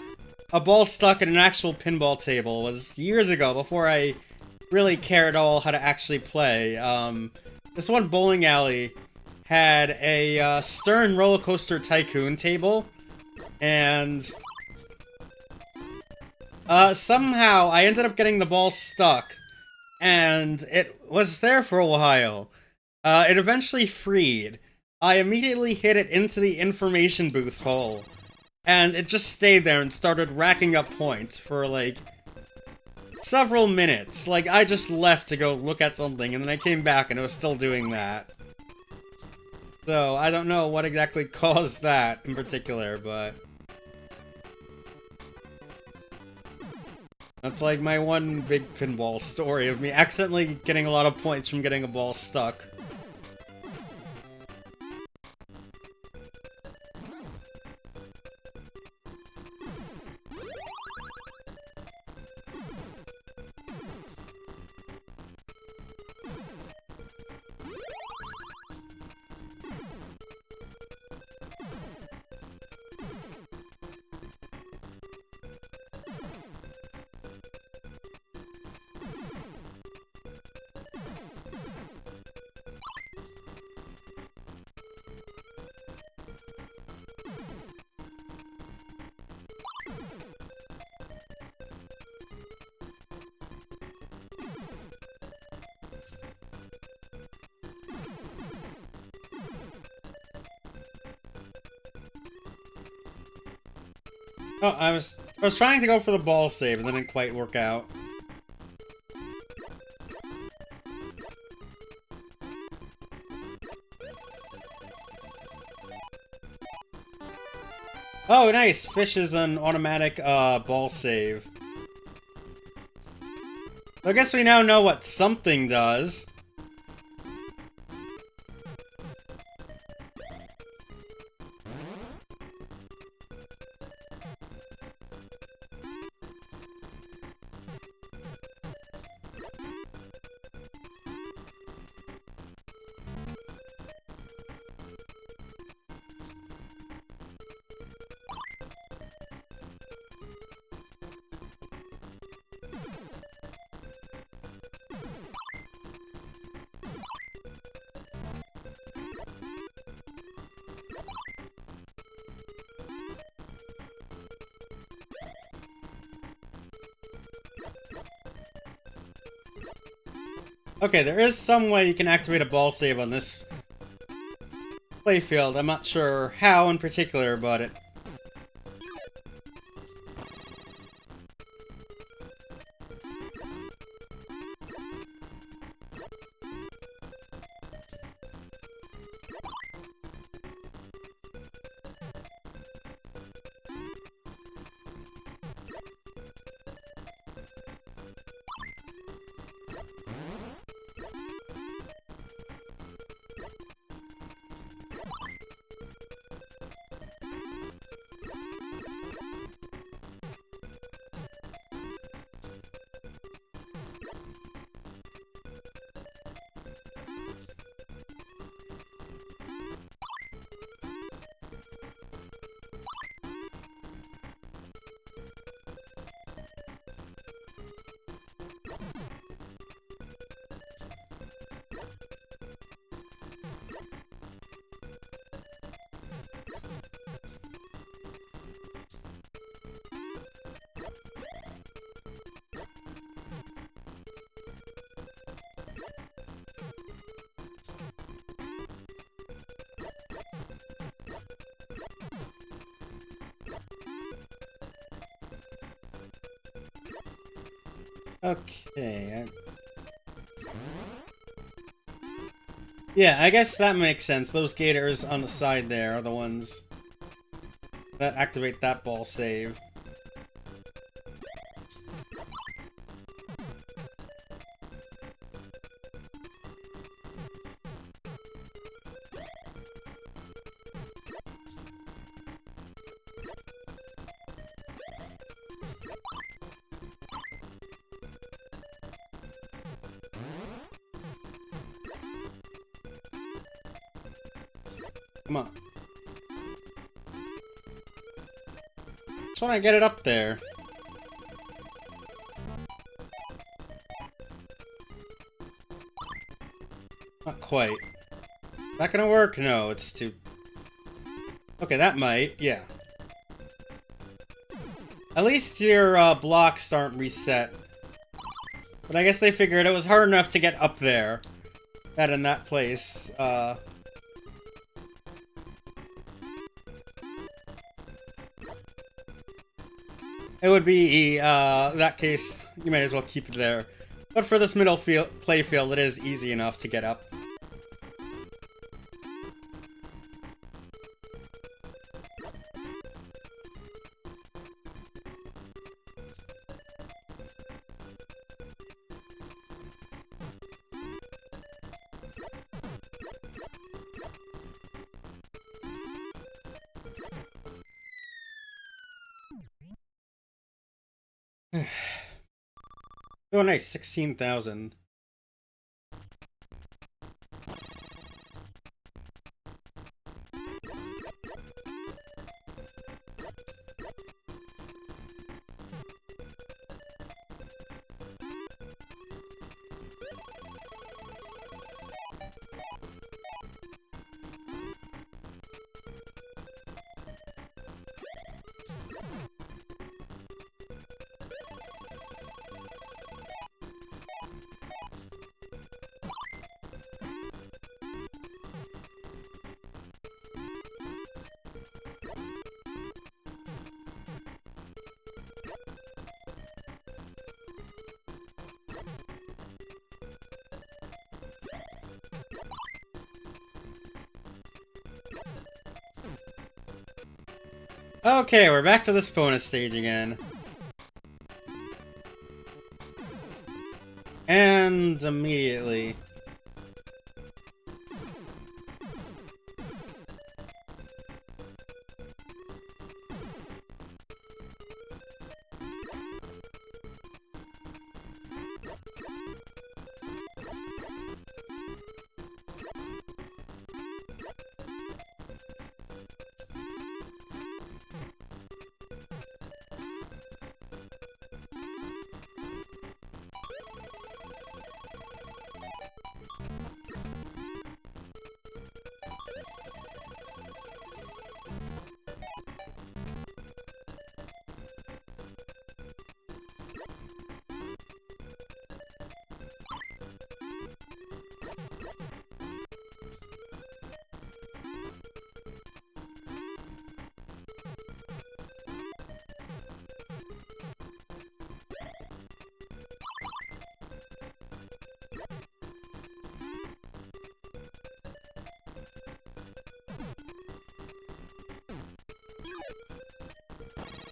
ball stuck in an actual pinball table was years ago, before I really cared at all how to actually play. This one bowling alley had a Stern Roller Coaster Tycoon table, and somehow I ended up getting the ball stuck, and it was there for a while. It eventually freed. I immediately hit it into the information booth hole, and it just stayed there and started racking up points for, like, several minutes. Like, I just left to go look at something, and then I came back and it was still doing that. So, I don't know what exactly caused that in particular, but... that's like my one big pinball story of me accidentally getting a lot of points from getting a ball stuck. Oh, I was trying to go for the ball save, and that didn't quite work out. Oh, nice! Fish is an automatic, ball save. I guess we now know what something does. Okay, there is some way you can activate a ball save on this playfield. I'm not sure how in particular, but it... Okay. Yeah, I guess that makes sense. Those gators on the side there are the ones that activate that ball save. Come on. Just want to get it up there. Not quite. Not gonna work? No, it's too... Okay, that might. Yeah. At least your blocks aren't reset. But I guess they figured it was hard enough to get up there. That in that place. It would be, that case, you might as well keep it there. But for this middle playfield, it is easy enough to get up. Oh, nice, 16,000. Okay, we're back to this bonus stage again. And immediately...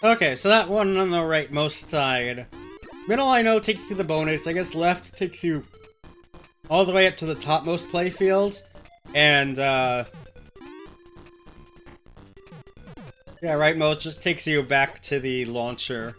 Okay, so that one on the rightmost side. Middle I know takes you to the bonus. I guess left takes you all the way up to the topmost playfield. And, yeah, rightmost just takes you back to the launcher.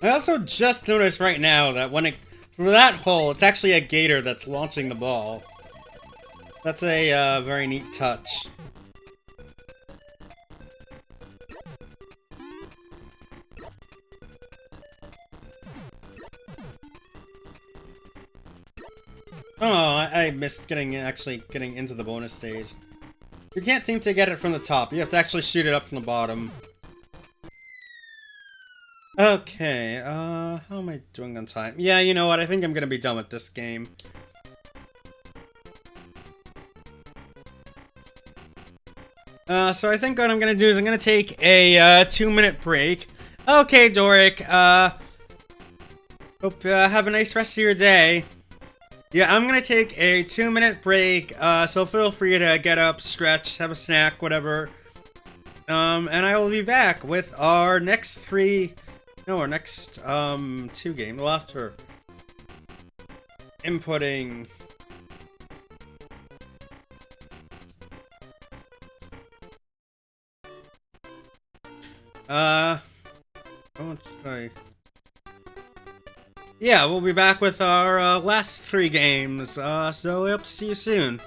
I also just noticed right now that when for that hole, it's actually a gator that's launching the ball. That's a very neat touch. Oh, I missed actually getting into the bonus stage. You can't seem to get it from the top. You have to actually shoot it up from the bottom. Okay, how am I doing on time? Yeah, you know what? I think I'm gonna be done with this game. So I think what I'm gonna do is I'm gonna take a 2-minute break. Okay, Doric. Hope you have a nice rest of your day. Yeah, I'm gonna take a 2-minute break. So feel free to get up, stretch, have a snack, whatever. And I will be back with our next our next 2 games. We'll after inputting. What should I? Yeah, we'll be back with our last 3 games. So we hope to see you soon.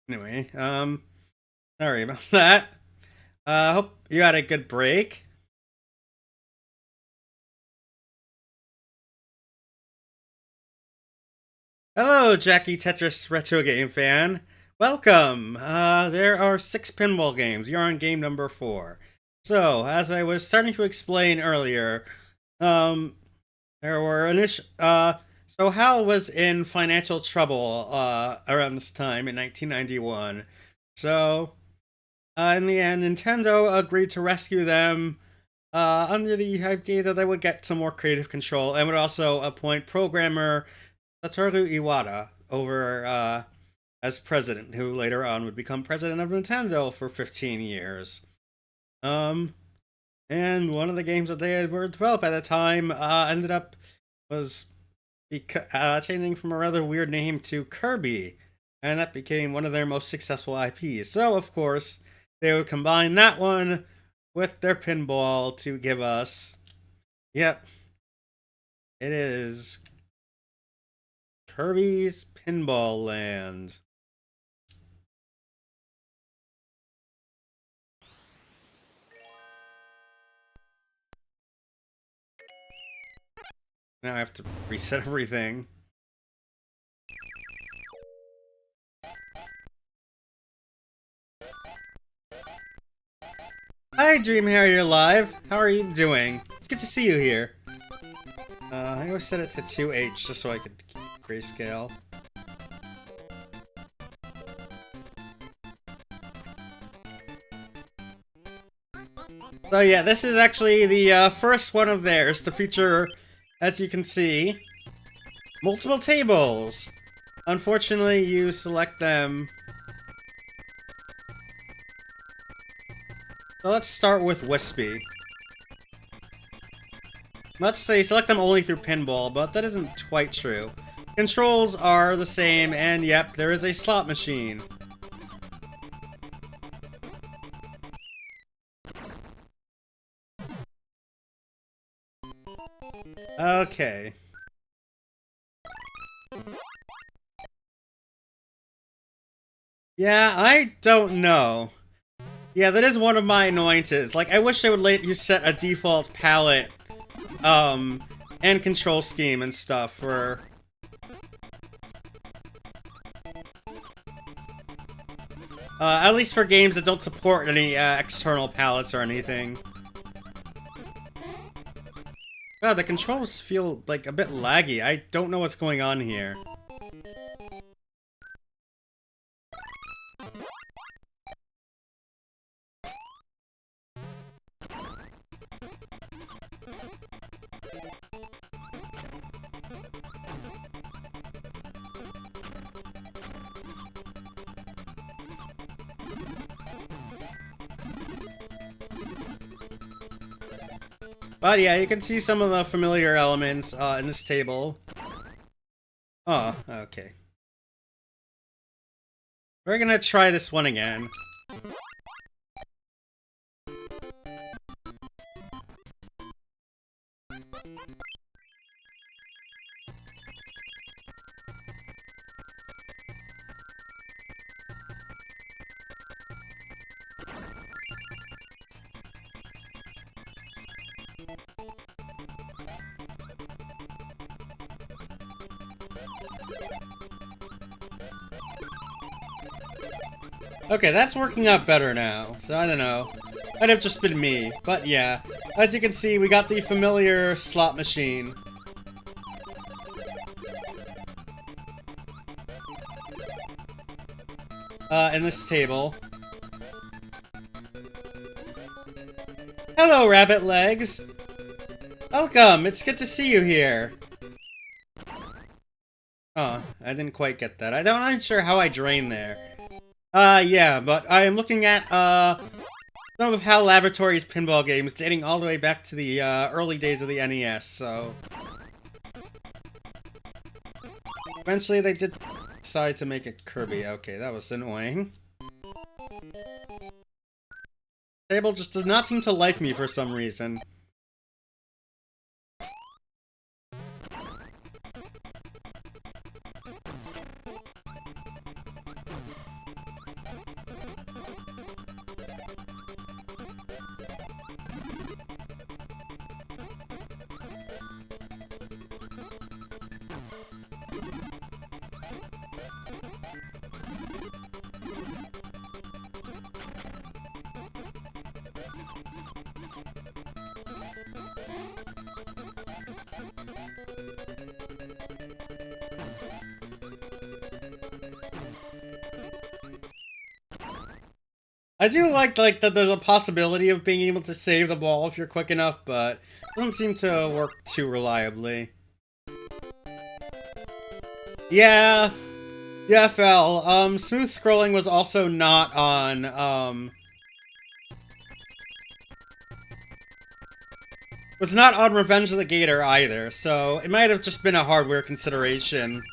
Anyway, sorry about that. Hope you had a good break. Hello, Jackie Tetris Retro Game fan. Welcome. There are 6 pinball games. You're on game number 4. So, as I was starting to explain earlier, um, there were so Hal was in financial trouble, around this time in 1991. So, in the end, Nintendo agreed to rescue them, under the idea that they would get some more creative control and would also appoint programmer Satoru Iwata over, as president, who later on would become president of Nintendo for 15 years. Um, and one of the games that they were developed at the time, ended up was changing from a rather weird name to Kirby, and that became one of their most successful IPs. So, of course, they would combine that one with their pinball to give us, yep, it is Kirby's Pinball Land. Now I have to reset everything. Hi, Dream Harrier Live. How are you doing? It's good to see you here. I always set it to 2H just so I could keep grayscale. So yeah, this is actually the first one of theirs to feature, as you can see, multiple tables. Unfortunately, you select them. So let's start with Wispy. Let's say select them only through pinball, but that isn't quite true. Controls are the same, and yep, there is a slot machine. Okay. Yeah, I don't know. Yeah, that is one of my annoyances. Like, I wish they would let you set a default palette, and control scheme and stuff for... at least for games that don't support any, external palettes or anything. God, the controls feel, like, a bit laggy. I don't know what's going on here. But yeah, you can see some of the familiar elements, in this table. Oh, okay. We're gonna try this one again. Okay, that's working out better now, so I don't know. Might have just been me, but yeah. As you can see, we got the familiar slot machine. In this table. Hello, Rabbit Legs! Welcome, it's good to see you here. Oh, I didn't quite get that. I'm not sure how I drained there. Yeah, but I am looking at, some of HAL Laboratories pinball games dating all the way back to the, early days of the NES, so... Eventually they did decide to make it Kirby. Okay, that was annoying. Table just does not seem to like me for some reason. I do like that there's a possibility of being able to save the ball if you're quick enough, but it doesn't seem to work too reliably. Yeah, yeah, Fel. Smooth scrolling was also not on, was not on Revenge of the Gator either, so it might have just been a hardware consideration.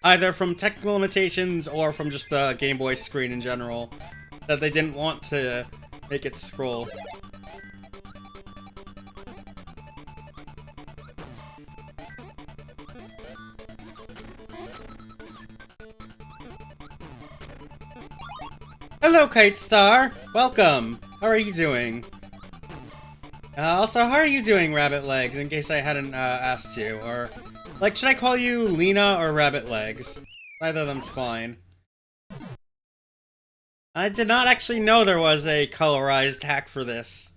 Either from technical limitations or from just the Game Boy screen in general, that they didn't want to make it scroll. Hello, Kite Star! Welcome! How are you doing? Also, how are you doing, Rabbit Legs, in case I hadn't asked you? Or, like, should I call you Lena or Rabbit Legs? Either of them fine. I did not actually know there was a colorized hack for this.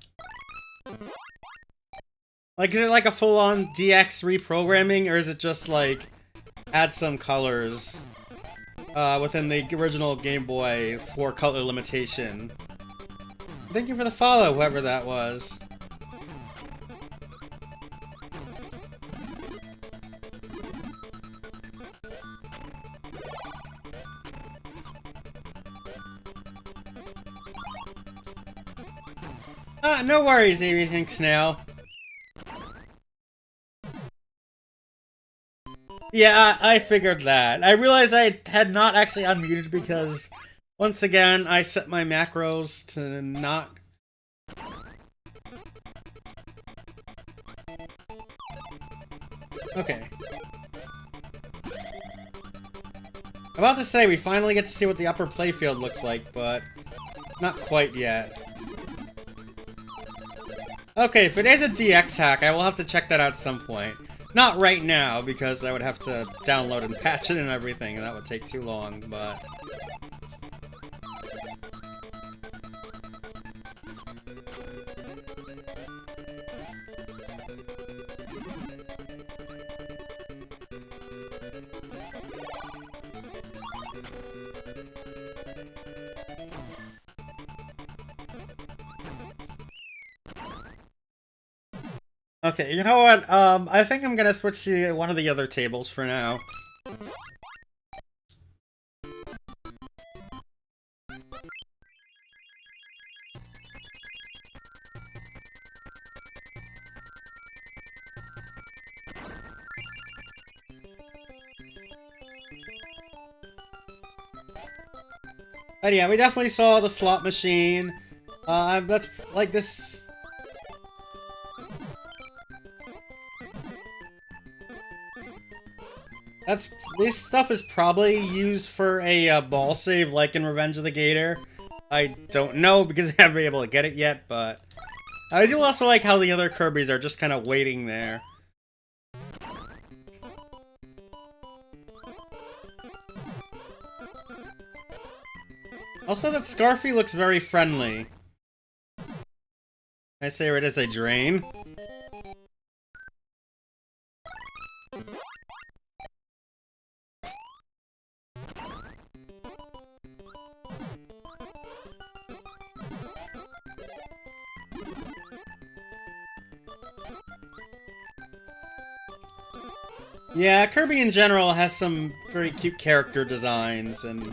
Like, is it like a full-on DX reprogramming, or is it just, like, add some colors within the original Game Boy 4-color limitation? Thank you for the follow, whoever that was. No worries, Everything Snail. Yeah, I figured that. I realized I had not actually unmuted because, once again, I set my macros to not... Okay. I'm about to say, we finally get to see what the upper playfield looks like, but not quite yet. Okay, if it is a DX hack, I will have to check that out at some point. Not right now, because I would have to download and patch it and everything, and that would take too long, but... Okay, you know what? I think I'm gonna switch to one of the other tables for now. But yeah, we definitely saw the slot machine. That's like this. This stuff is probably used for a ball save, like in Revenge of the Gator. I don't know because I haven't been able to get it yet, but I do also like how the other Kirbys are just kind of waiting there. Also, that Scarfy looks very friendly. I say it is a drain. Yeah, Kirby in general has some very cute character designs, and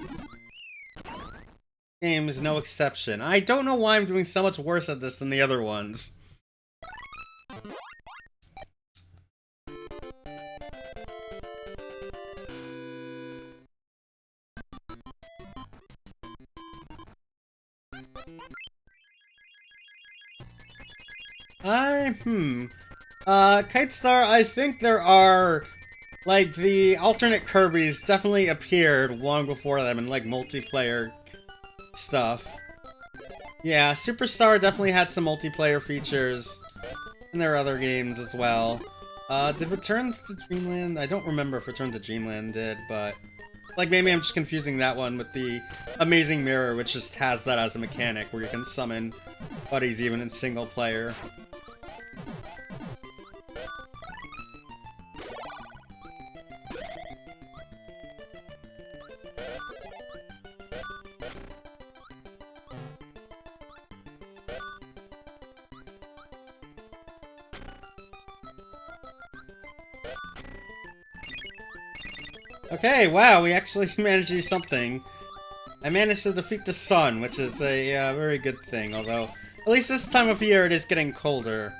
game is no exception. I don't know why I'm doing so much worse at this than the other ones. Kite Star, I think there are, like, the alternate Kirbys definitely appeared long before them in, like, multiplayer stuff. Yeah, Superstar definitely had some multiplayer features, and there are other games as well. Did Return to Dreamland? I don't remember if Return to Dreamland did, but... Like, maybe I'm just confusing that one with the Amazing Mirror, which just has that as a mechanic, where you can summon buddies even in single player. Okay, wow, we actually managed to do something. I managed to defeat the sun, which is a very good thing, although at least this time of year it is getting colder.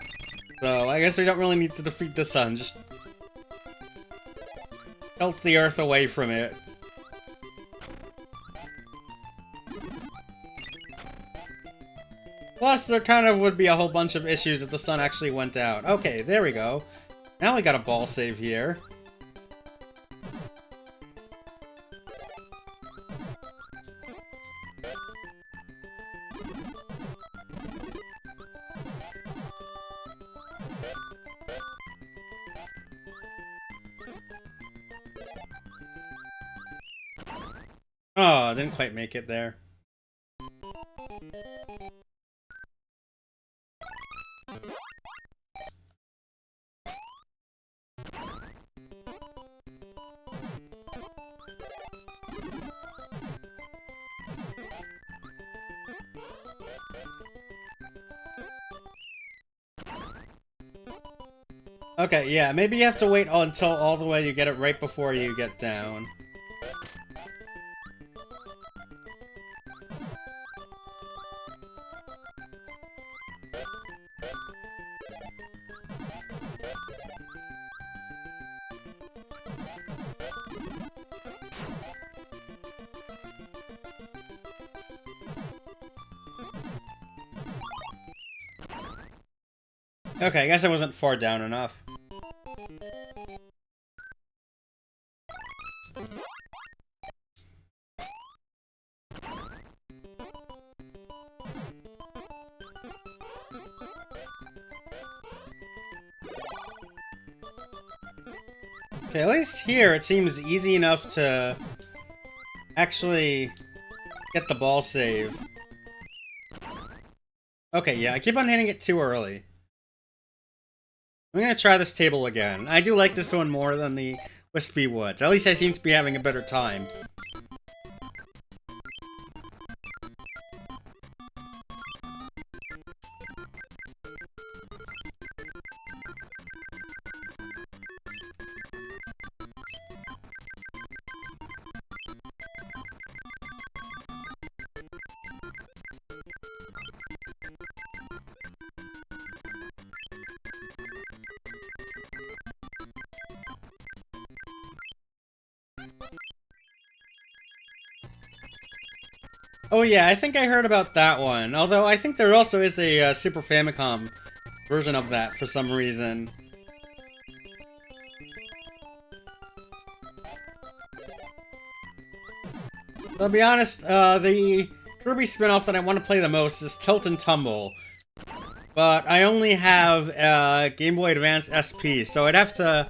So I guess we don't really need to defeat the sun, just tilt the earth away from it. Plus, there kind of would be a whole bunch of issues if the sun actually went out. Okay, there we go. Now we got a ball save here. Oh, didn't quite make it there. Okay, yeah, maybe you have to wait until all the way you get it right before you get down. Okay, I guess I wasn't far down enough. Okay, at least here it seems easy enough to actually get the ball save. Okay, yeah, I keep on hitting it too early. I'm gonna try this table again. I do like this one more than the Wispy Woods. At least I seem to be having a better time. Oh yeah, I think I heard about that one. Although I think there also is a Super Famicom version of that for some reason. To be honest, the Kirby spin-off that I want to play the most is Tilt and Tumble. But I only have Game Boy Advance SP, so I'd have to...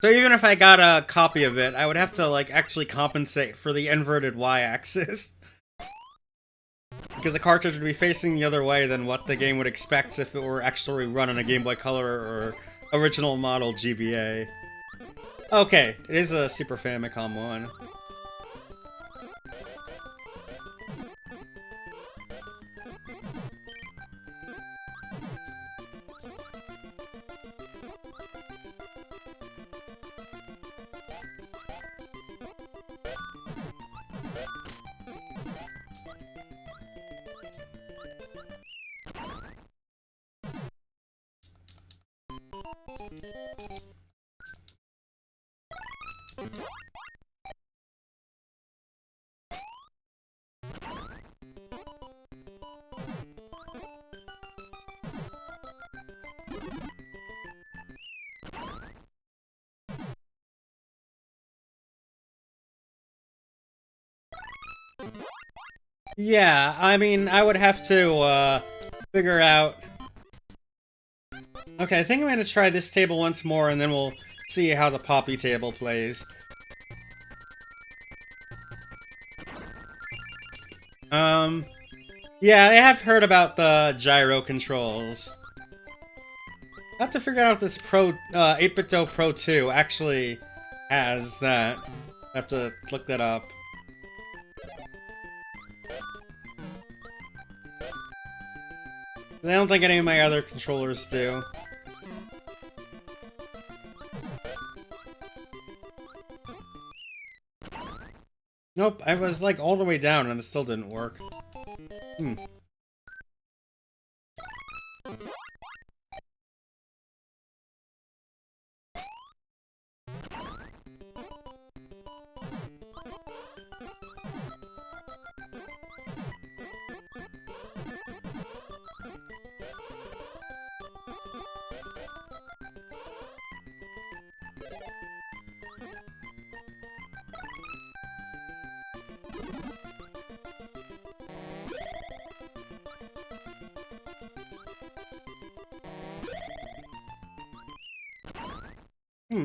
So even if I got a copy of it, I would have to, like, actually compensate for the inverted Y-axis. Because the cartridge would be facing the other way than what the game would expect if it were actually run on a Game Boy Color or original model GBA. Okay, it is a Super Famicom one. Yeah, I mean, I would have to, figure out... Okay, I think I'm gonna try this table once more, and then we'll see how the Poppy table plays. Yeah, I have heard about the gyro controls. I have to figure out if this 8BitDo Pro 2 actually has that. I have to look that up. I don't think any of my other controllers do. Nope, I was like all the way down and it still didn't work. Hmm.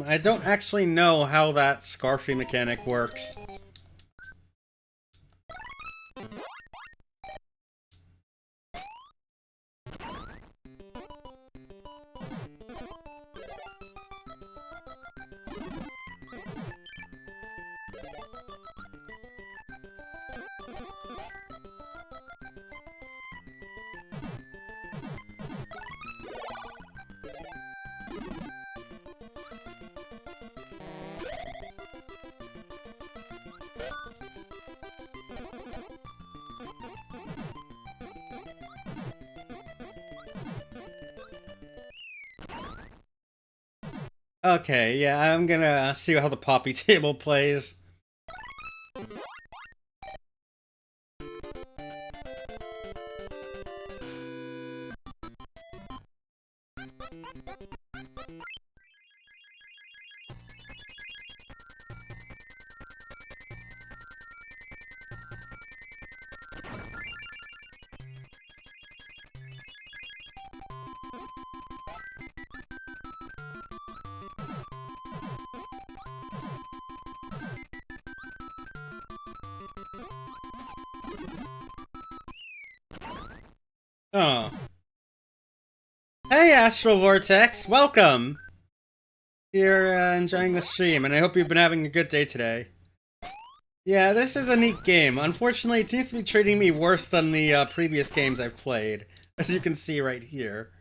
I don't actually know how that scarfing mechanic works. Okay, yeah, I'm gonna see how the poppy table plays. Oh. Hey, Astral Vortex, welcome! You're enjoying the stream, and I hope you've been having a good day today. Yeah, this is a neat game. Unfortunately, it seems to be treating me worse than the previous games I've played, as you can see right here.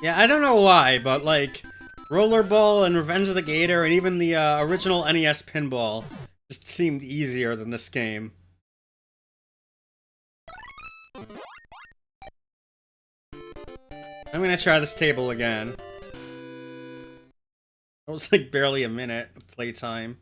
Yeah, I don't know why, but like, Rollerball and Revenge of the Gator and even the original NES pinball just seemed easier than this game. I'm gonna try this table again. It was like barely a minute of playtime.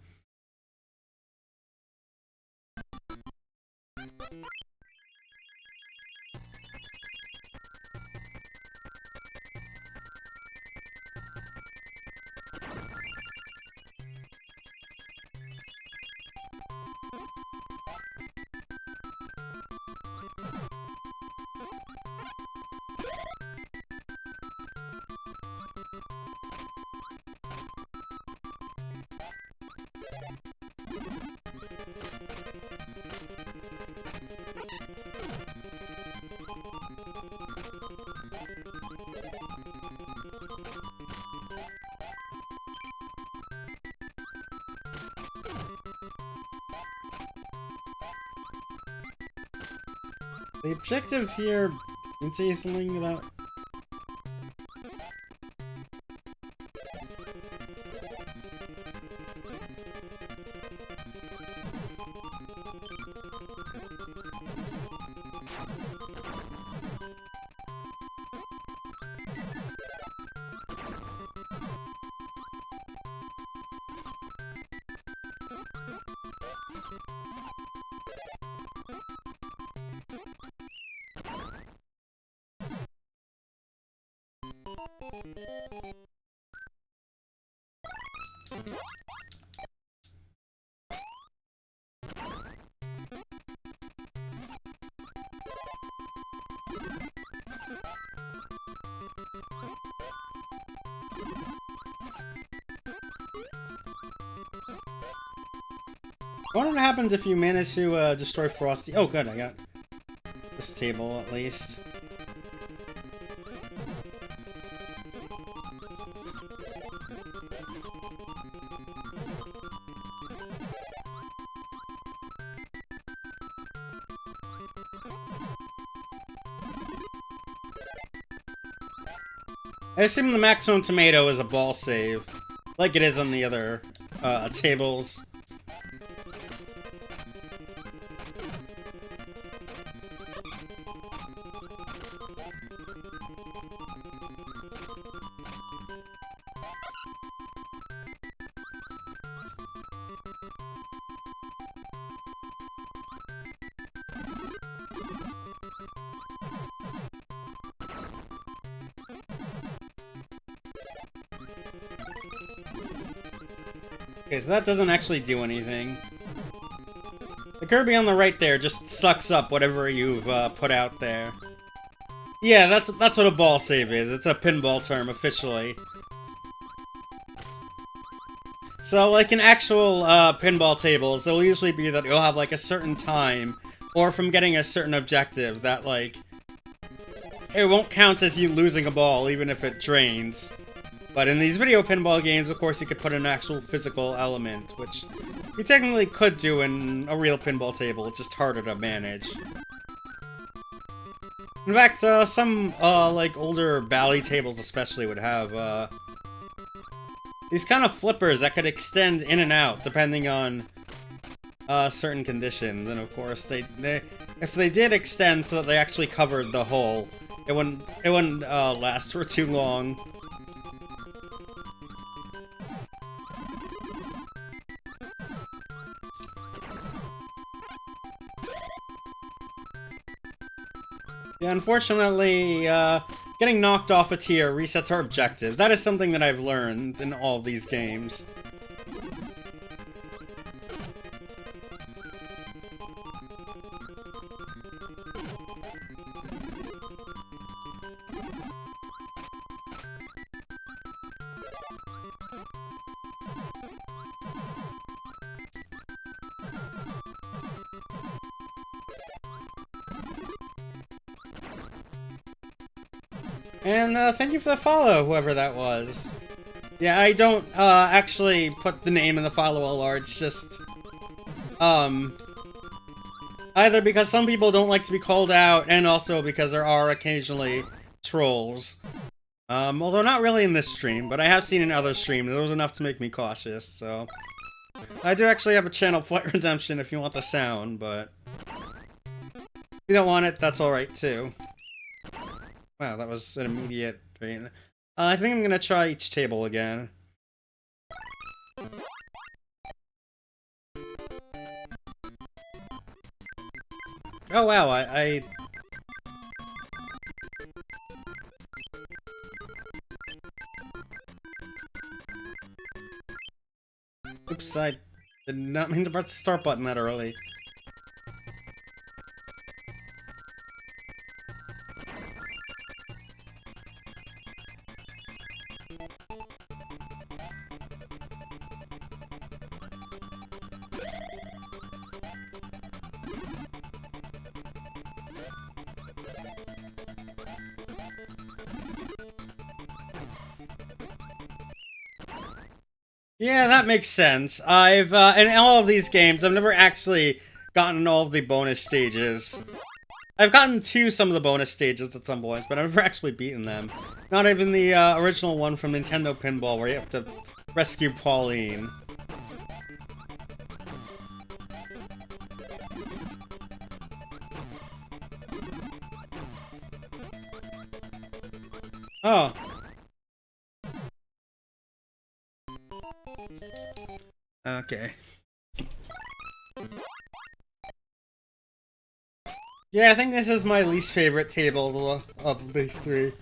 The objective here, can you say something about... I wonder what happens if you manage to destroy Frosty. Oh, good, I got this table at least. I assume the maximum tomato is a ball save, like it is on the other tables. Okay, so that doesn't actually do anything. The Kirby on the right there just sucks up whatever you've put out there. Yeah, that's what a ball save is. It's a pinball term, officially. So, like in actual pinball tables, it'll usually be that you'll have like a certain time, or from getting a certain objective that like, it won't count as you losing a ball even if it drains. But in these video pinball games, of course, you could put an actual physical element, which you technically could do in a real pinball table. It's just harder to manage. In fact, some, like, older Bally tables especially would have, these kind of flippers that could extend in and out, depending on, certain conditions. And of course, if they did extend so that they actually covered the hole, it wouldn't last for too long. Yeah, unfortunately, getting knocked off a tier resets our objectives. That is something that I've learned in all of these games. And thank you for the follow, whoever that was. Yeah, I don't actually put the name in the follow a lot. It's just either because some people don't like to be called out, and also because there are occasionally trolls. Although not really in this stream, but I have seen in other streams. It was enough to make me cautious. So I do actually have a channel, Flight Redemption, if you want the sound, but if you don't want it, that's alright too. Wow, that was an immediate drain. I think I'm gonna try each table again. Oh wow, I... Oops, I did not mean to press the start button that early. Yeah, that makes sense. I've, in all of these games, I've never actually gotten all of the bonus stages. I've gotten to some of the bonus stages at some points, but I've never actually beaten them. Not even the, original one from Nintendo Pinball, where you have to rescue Pauline. Oh. Okay. Yeah, I think this is my least favorite table of these three.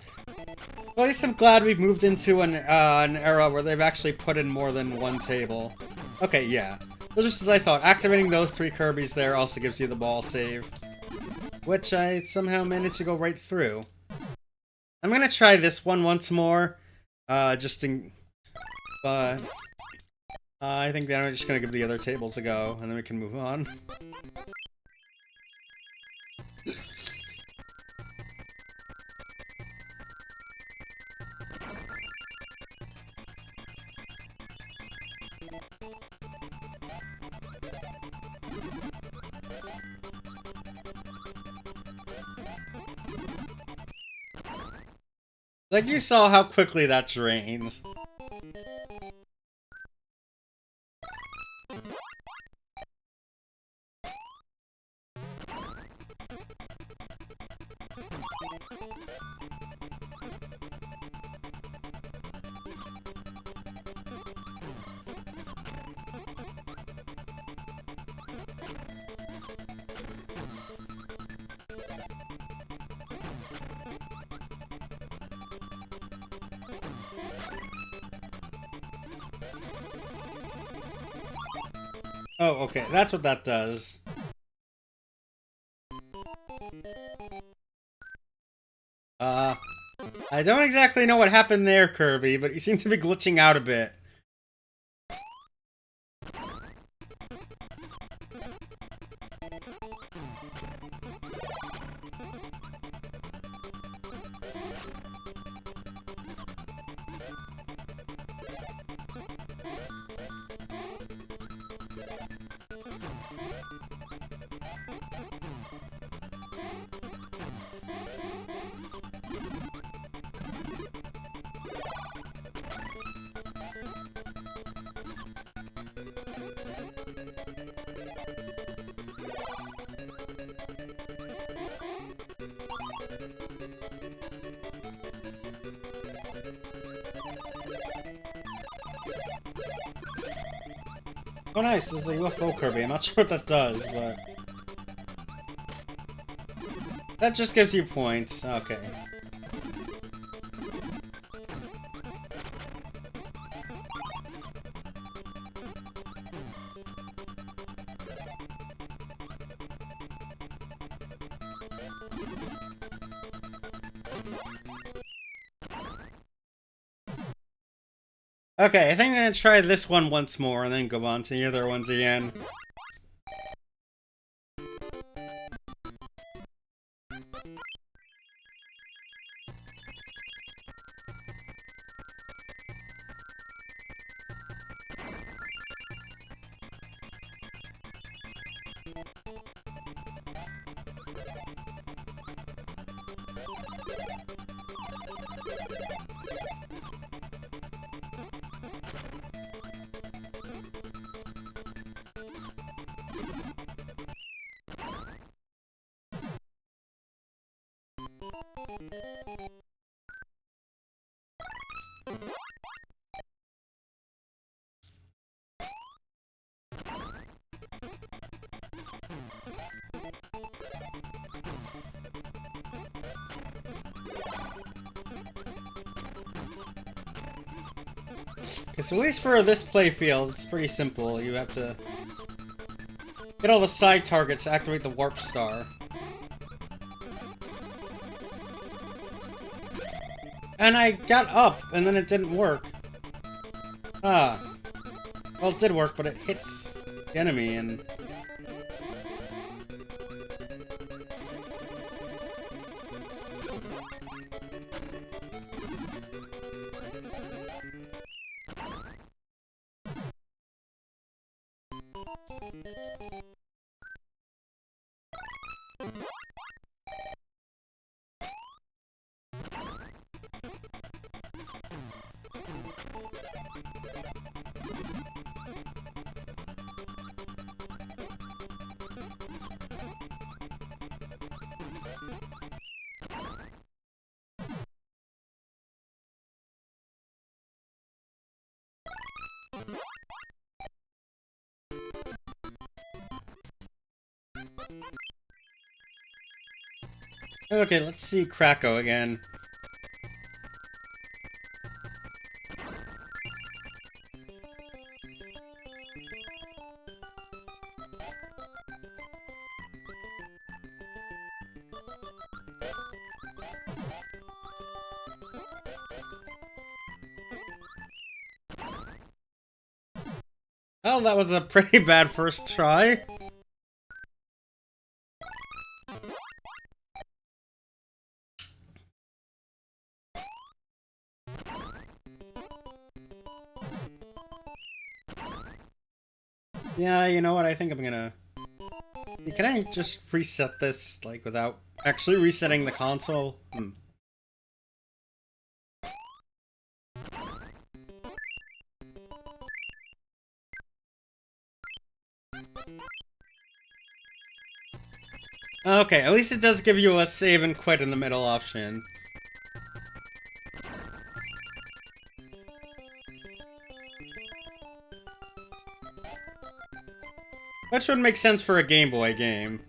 Well, at least I'm glad we've moved into an era where they've actually put in more than one table. Okay, yeah. So just as I thought, activating those three Kirbys there also gives you the ball save. Which I somehow managed to go right through. I'm gonna try this one once more. Just in... I think then I'm just gonna give the other tables a go, and then we can move on. Like, you saw how quickly that drained. Oh, okay, that's what that does. I don't exactly know what happened there, Kirby, but you seem to be glitching out a bit. Oh nice, there's a UFO Kirby. I'm not sure what that does, but... that just gives you points. Okay. Okay, I think I'm gonna try this one once more and then go on to the other ones again. Okay, so at least for this playfield, it's pretty simple. You have to get all the side targets to activate the Warp Star. And I got up, and then it didn't work. Ah. Well, it did work, but it hits the enemy, and... Okay, let's see Krakow again. Oh, that was a pretty bad first try. Yeah, you know what? I think I'm gonna... Can I just reset this, like, without actually resetting the console? Okay, at least it does give you a save and quit in the middle option. Which would make sense for a Game Boy game.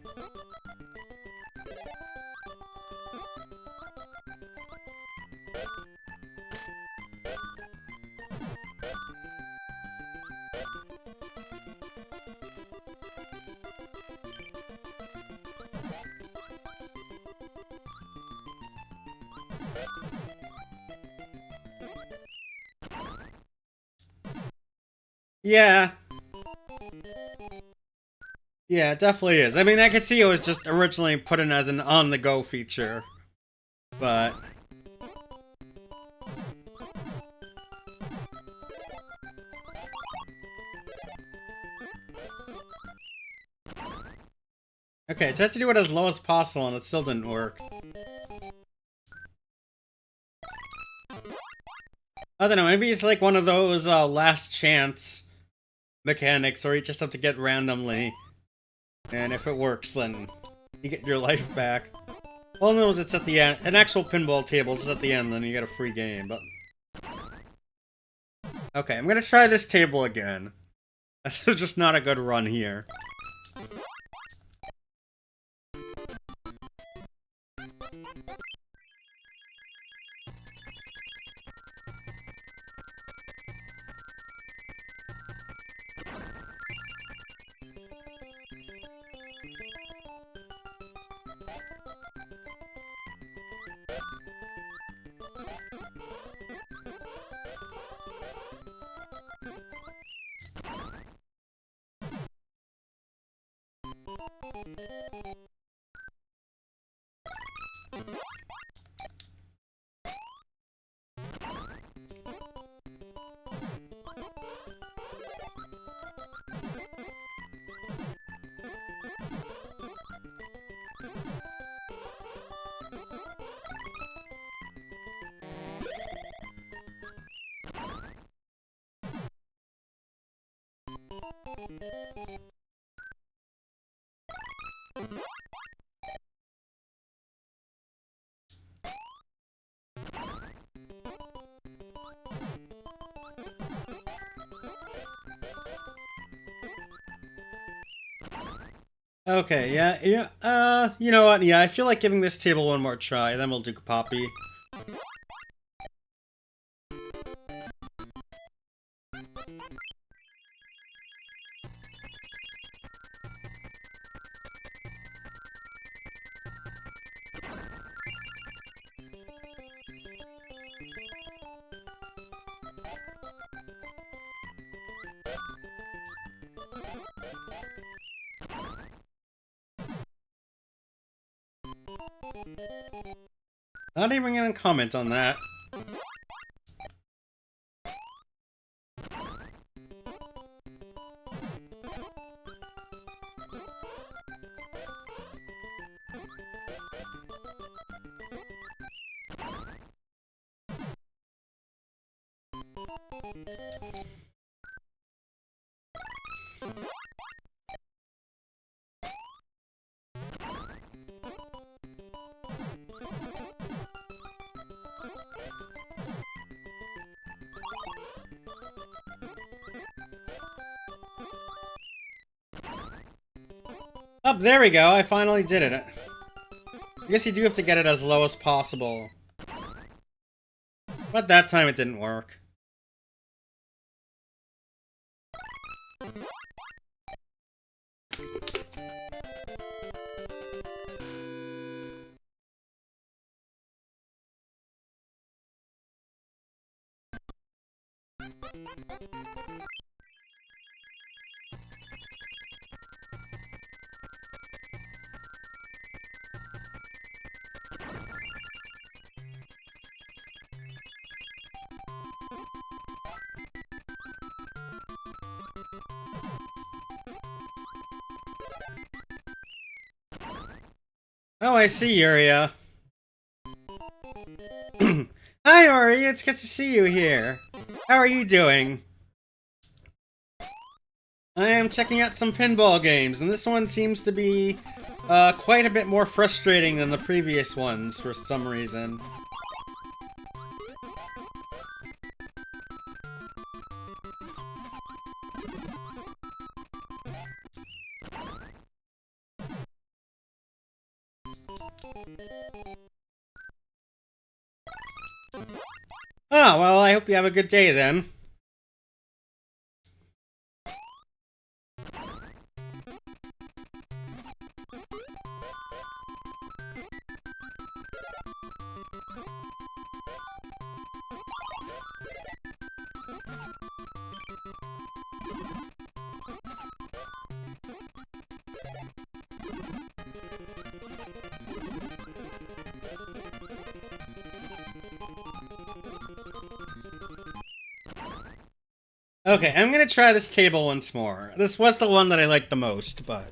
Yeah. Yeah, it definitely is. I mean, I could see it was just originally put in as an on-the-go feature, but... Okay, I tried to do it as low as possible and it still didn't work. I don't know, maybe it's like one of those last chance mechanics where you just have to get randomly. And if it works, then you get your life back. All knows it's at the end. An actual pinball table is at the end, then you get a free game, but... Okay, I'm gonna try this table again. This is just not a good run here. Okay, you know what, yeah, I feel like giving this table one more try, then we'll do Poppy. Not even gonna comment on that. Oh, there we go, I finally did it. I guess you do have to get it as low as possible. But that time it didn't work. Oh, I see, Yuria. Hi, Ori, it's good to see you here. How are you doing? I am checking out some pinball games, and this one seems to be quite a bit more frustrating than the previous ones for some reason. Oh, well, I hope you have a good day then. Okay, I'm gonna try this table once more. This was the one that I liked the most, but...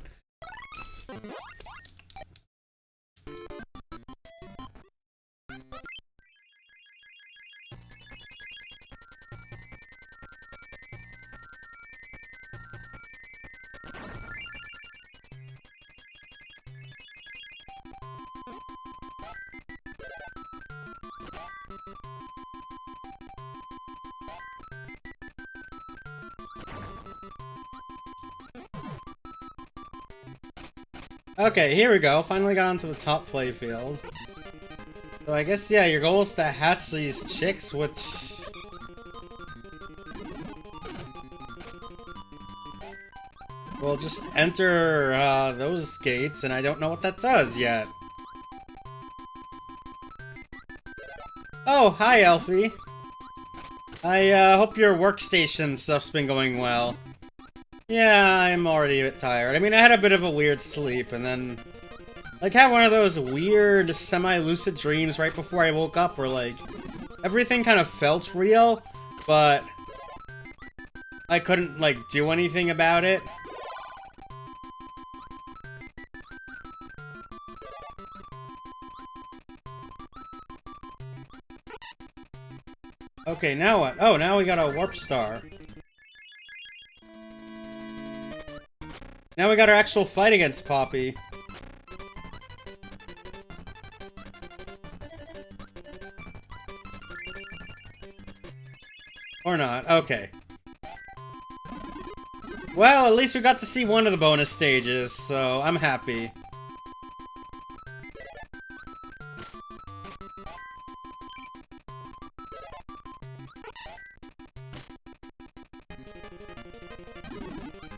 Okay, here we go. Finally got onto the top playfield. So I guess, yeah, your goal is to hatch these chicks, which... We'll just enter those gates, and I don't know what that does yet. Oh, hi, Elfie. I hope your workstation stuff's been going well. Yeah, I'm already a bit tired. I mean, I had a bit of a weird sleep, and then... Like, had one of those weird, semi-lucid dreams right before I woke up, where, like, everything kind of felt real, but... I couldn't, like, do anything about it. Okay, now what? Oh, now we got a warp star. Now we got our actual fight against Poppy. Or not. Okay. Well, at least we got to see one of the bonus stages, so I'm happy.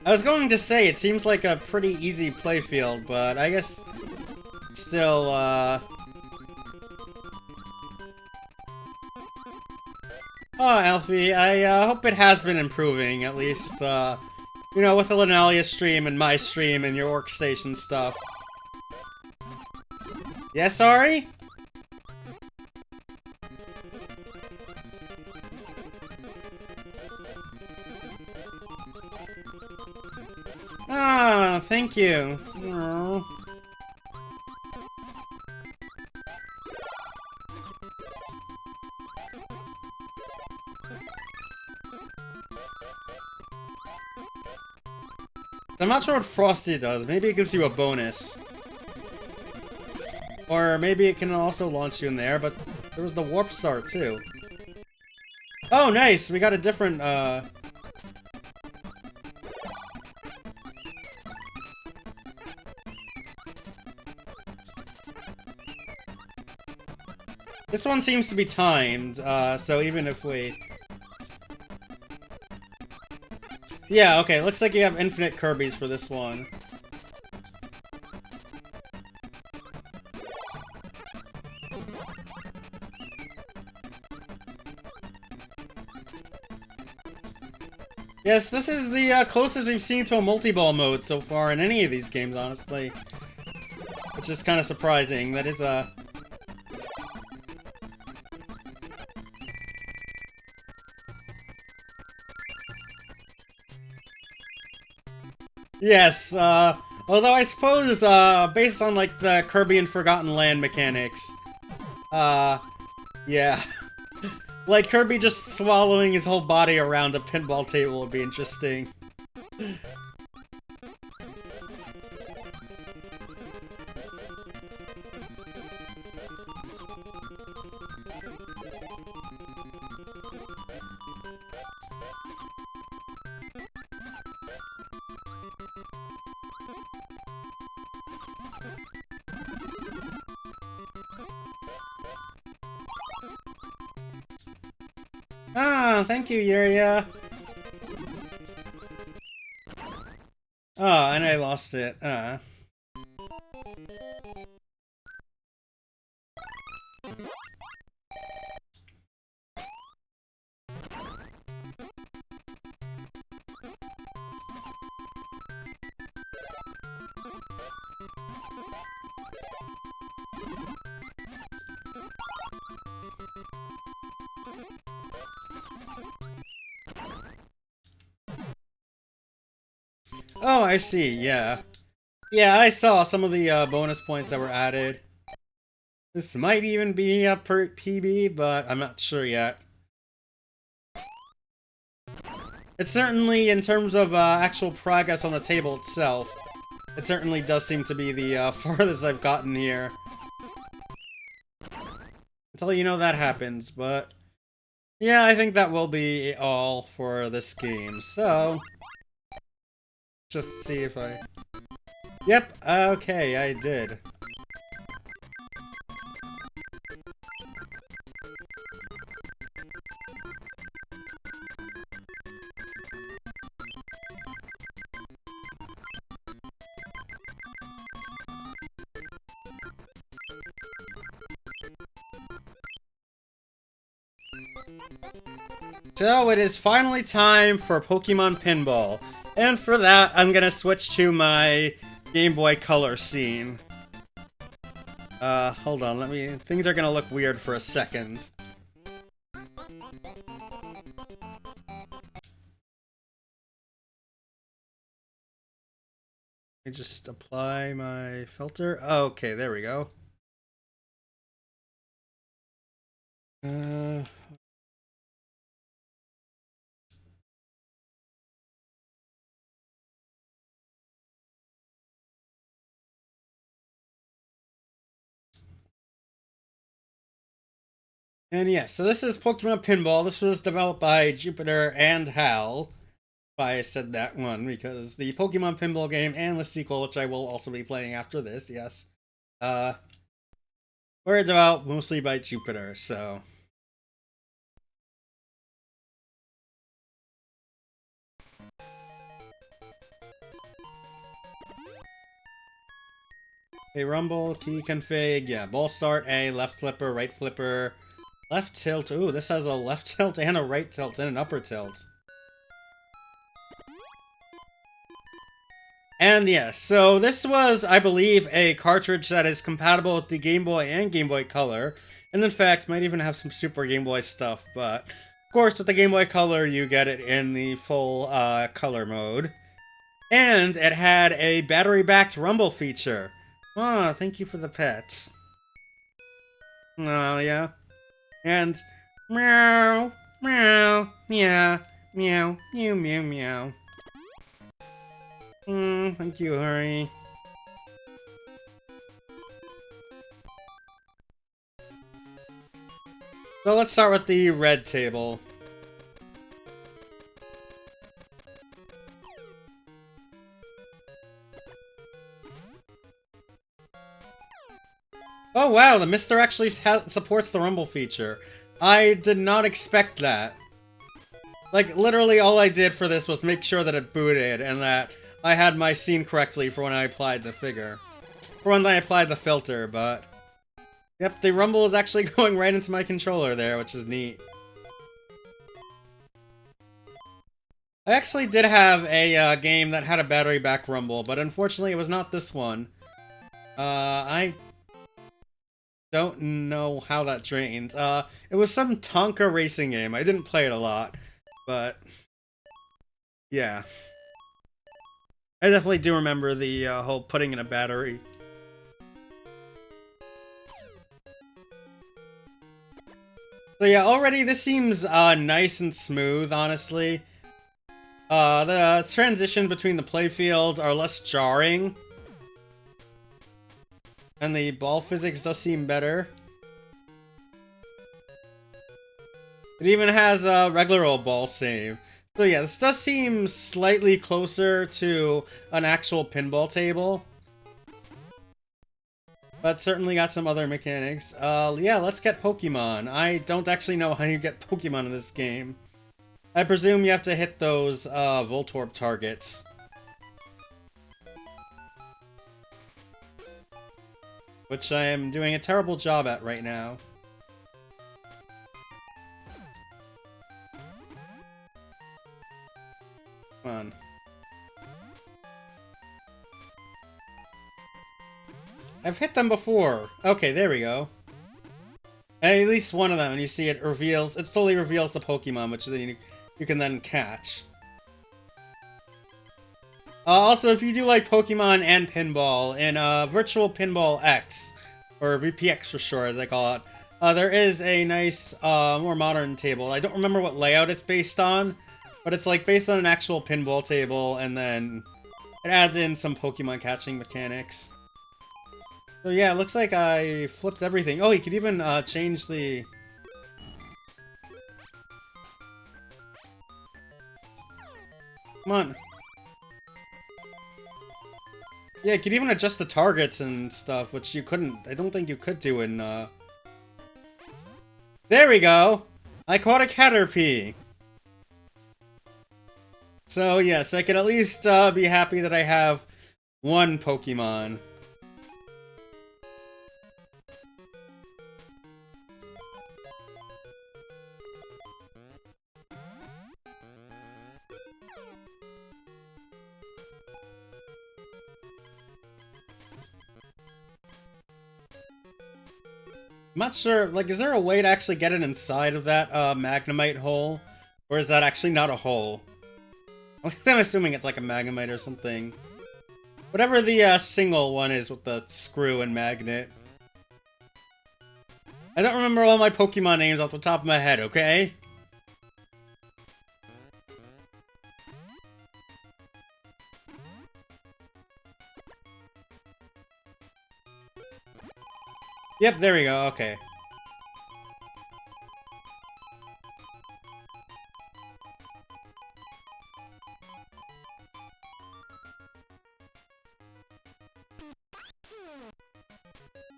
I was going to say, it seems like a pretty easy playfield, but I guess still, Oh, Alfie, I hope it has been improving, at least, you know, with the Linealia stream and my stream and your workstation stuff. Yeah, sorry? Ah, thank you. Aww. I'm not sure what Frosty does. Maybe it gives you a bonus. Or maybe it can also launch you in there, but there was the warp star too. Oh, nice! We got a different, This one seems to be timed, so even if we... Yeah, okay, looks like you have infinite Kirbys for this one. Yes, this is the closest we've seen to a multi-ball mode so far in any of these games, honestly. Which is kind of surprising. That is Yes, although I suppose, based on, like, the Kirby and Forgotten Land mechanics, yeah. Like, Kirby just swallowing his whole body around a pinball table would be interesting. Ah, thank you, Yuria. Oh, and I lost it. Oh, I see, yeah. Yeah, I saw some of the bonus points that were added. This might even be a PB, but I'm not sure yet. It's certainly, in terms of actual progress on the table itself, it certainly does seem to be the farthest I've gotten here. Until you know that happens, but... yeah, I think that will be all for this game, so... just see if I... yep, okay, I did. So it is finally time for Pokemon Pinball. And for that, I'm gonna switch to my Game Boy Color scene. Hold on, things are gonna look weird for a second. Let me just apply my filter. Oh, okay, there we go. And yeah, so this is Pokemon Pinball. This was developed by Jupiter and Hal. I said that one because the Pokemon Pinball game and the sequel, which I will also be playing after this, yes, were developed mostly by Jupiter, so... a rumble, key config, yeah, ball start, A, left flipper, right flipper, left tilt. Ooh, this has a left tilt and a right tilt and an upper tilt. And yeah, so this was, I believe, a cartridge that is compatible with the Game Boy and Game Boy Color, and in fact, might even have some Super Game Boy stuff, but of course, with the Game Boy Color, you get it in the full color mode. And it had a battery-backed rumble feature. Oh, thank you for the pets. Oh, yeah. And meow, meow, meow, meow, meow, meow, meow. Thank you, Hurry. So let's start with the red table. Oh wow, the Mister actually supports the rumble feature. I did not expect that. Like, literally all I did for this was make sure that it booted and that I had my scene correctly for when I applied the figure. For when I applied the filter, but... yep, the rumble is actually going right into my controller there, which is neat. I actually did have a game that had a battery-back rumble, but unfortunately it was not this one. I don't know how that drained. It was some Tonka racing game. I didn't play it a lot, but yeah. I definitely do remember the whole putting in a battery. So yeah, already this seems nice and smooth, honestly. The transition between the playfields are less jarring. And the ball physics does seem better. It even has a regular old ball save. So yeah, this does seem slightly closer to an actual pinball table. but certainly got some other mechanics. Yeah, let's get Pokemon. I don't actually know how you get Pokemon in this game. I presume you have to hit those Voltorb targets. Which I am doing a terrible job at right now. Come on. I've hit them before. Okay, there we go. And at least one of them, and you see it reveals, it slowly reveals the Pokemon, which then you can then catch. Also, if you do like Pokemon and pinball, in Virtual Pinball X, or VPX for short, as I call it, there is a nice, more modern table. I don't remember what layout it's based on, but it's like based on an actual pinball table, and then it adds in some Pokemon catching mechanics. So yeah, it looks like I flipped everything. Oh, you could even change the... Come on. Yeah, you could even adjust the targets and stuff, which you couldn't... I don't think you could do in, There we go! I caught a Caterpie! So yes, I can at least be happy that I have one Pokemon. I'm not sure, like, is there a way to actually get it inside of that, Magnemite hole? Or is that actually not a hole? I'm assuming it's like a Magnemite or something. Whatever the, single one is with the screw and magnet. I don't remember all my Pokemon names off the top of my head, okay? Yep, there we go, okay.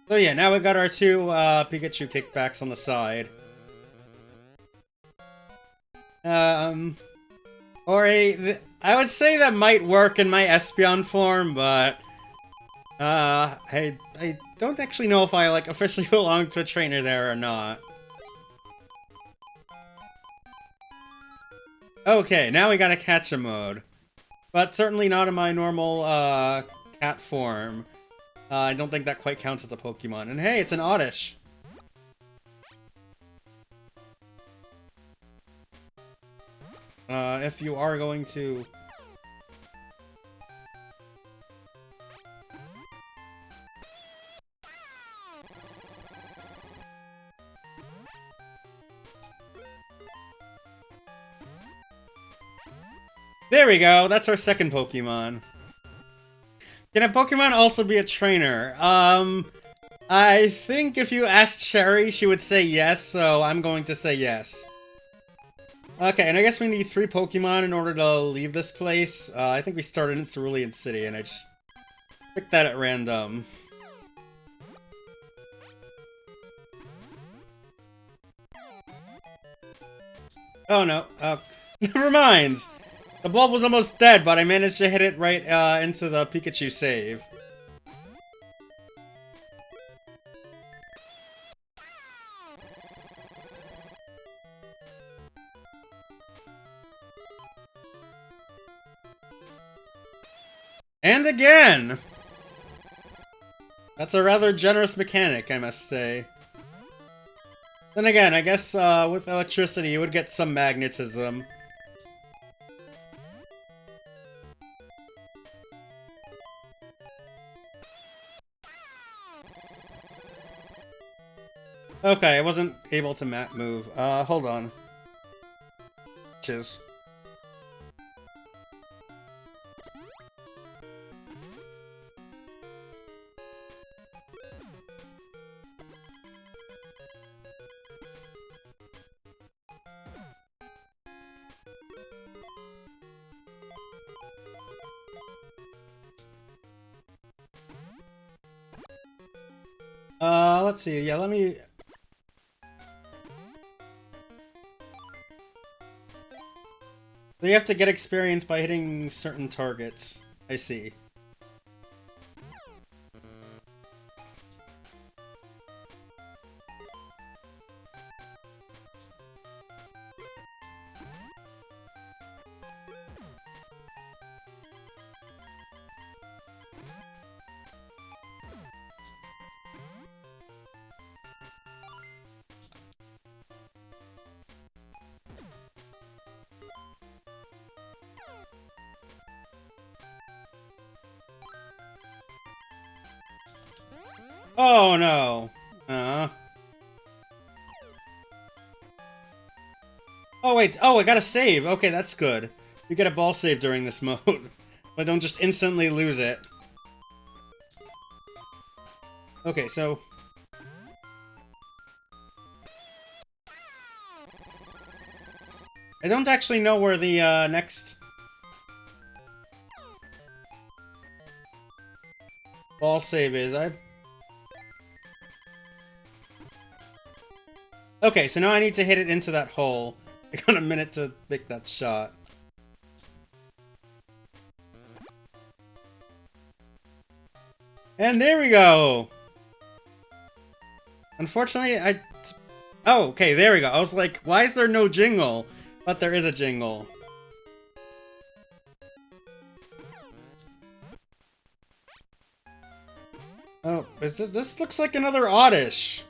So yeah, now we got our two Pikachu kickbacks on the side. I would say that might work in my Espeon form, but I don't actually know if I like officially belong to a trainer there or not. Okay, now we got a catch-a mode, but certainly not in my normal cat form. I don't think that quite counts as a Pokemon. And hey, it's an Oddish! If you are going to... There we go! That's our second Pokemon. Can a Pokemon also be a trainer? I think if you asked Cherry, she would say yes, so I'm going to say yes. Okay, and I guess we need 3 Pokemon in order to leave this place. I think we started in Cerulean City, and I just picked that at random. Oh no, never mind! The bulb was almost dead, but I managed to hit it right into the Pikachu save. And again! That's a rather generous mechanic, I must say. Then again, I guess with electricity you would get some magnetism. Okay, I wasn't able to move. Hold on. Chiz. Let's see. Yeah, let me... So you have to get experience by hitting certain targets. I see. Oh no. Oh wait, oh I gotta save. Okay, that's good. You get a ball save during this mode. But don't just instantly lose it. Okay, so... I don't actually know where the next... ball save is. Okay, so now I need to hit it into that hole. I got a minute to make that shot. And there we go! Unfortunately, oh, okay, there we go. I was like, why is there no jingle? But there is a jingle. Oh, this looks like another Oddish.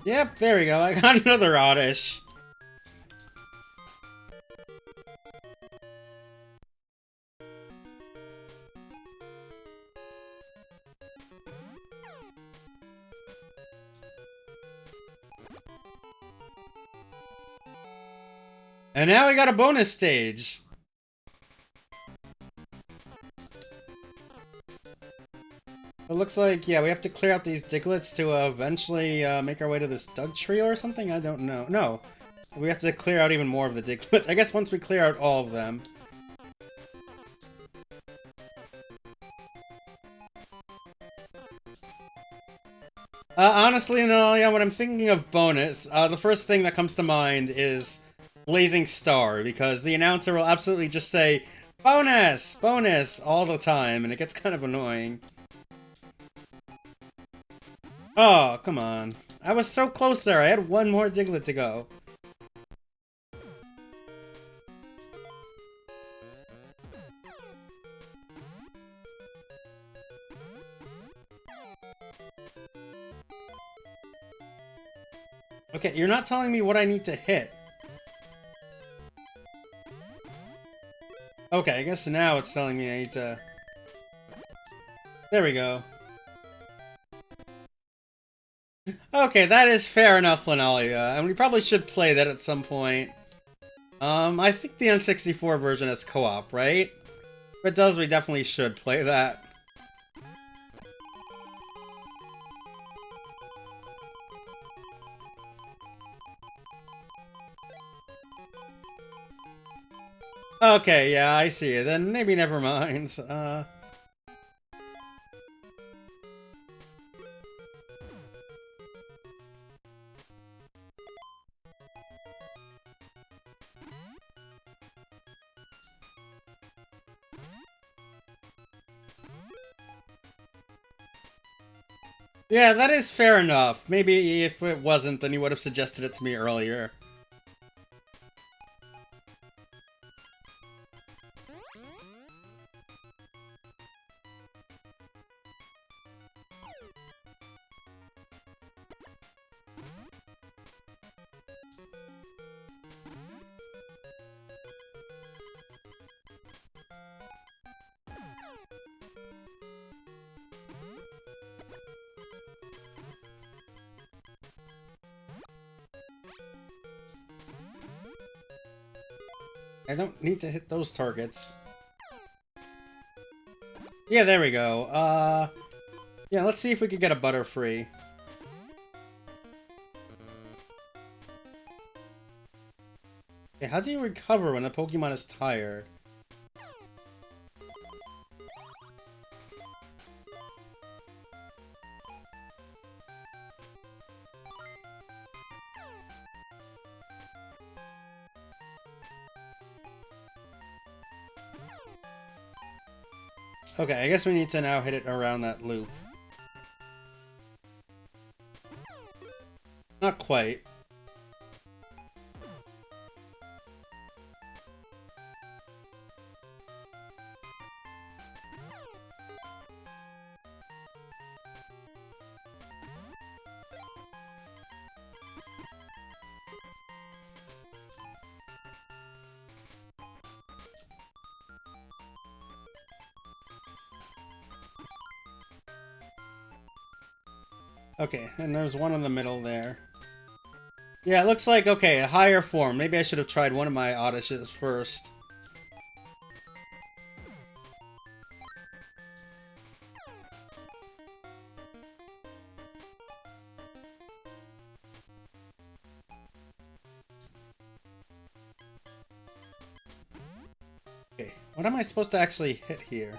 Yep, there we go. I got another Oddish. And now we got a bonus stage. It looks like, yeah, we have to clear out these Diglets to eventually make our way to this Dug Trio or something? I don't know. No. We have to clear out even more of the Diglets. I guess once we clear out all of them. Honestly, no, yeah, when I'm thinking of bonus, the first thing that comes to mind is Blazing Star, because the announcer will absolutely just say, bonus! Bonus! All the time, and it gets kind of annoying. Oh, come on. I was so close there. I had one more Diglett to go. Okay, you're not telling me what I need to hit. Okay, I guess now it's telling me I need to... There we go. Okay, that is fair enough, Linalia, and we probably should play that at some point. I think the N64 version is co-op, right? If it does, we definitely should play that. Okay, yeah, I see it. Then maybe never mind. Yeah, that is fair enough. Maybe if it wasn't, then you would have suggested it to me earlier. I don't need to hit those targets. Yeah, there we go. Yeah, let's see if we can get a Butterfree. Okay, how do you recover when a Pokemon is tired? Okay, I guess we need to now hit it around that loop. Not quite. Okay, and there's one in the middle there. Yeah, it looks like, okay, a higher form. Maybe I should have tried one of my Odysseys first. Okay, what am I supposed to actually hit here?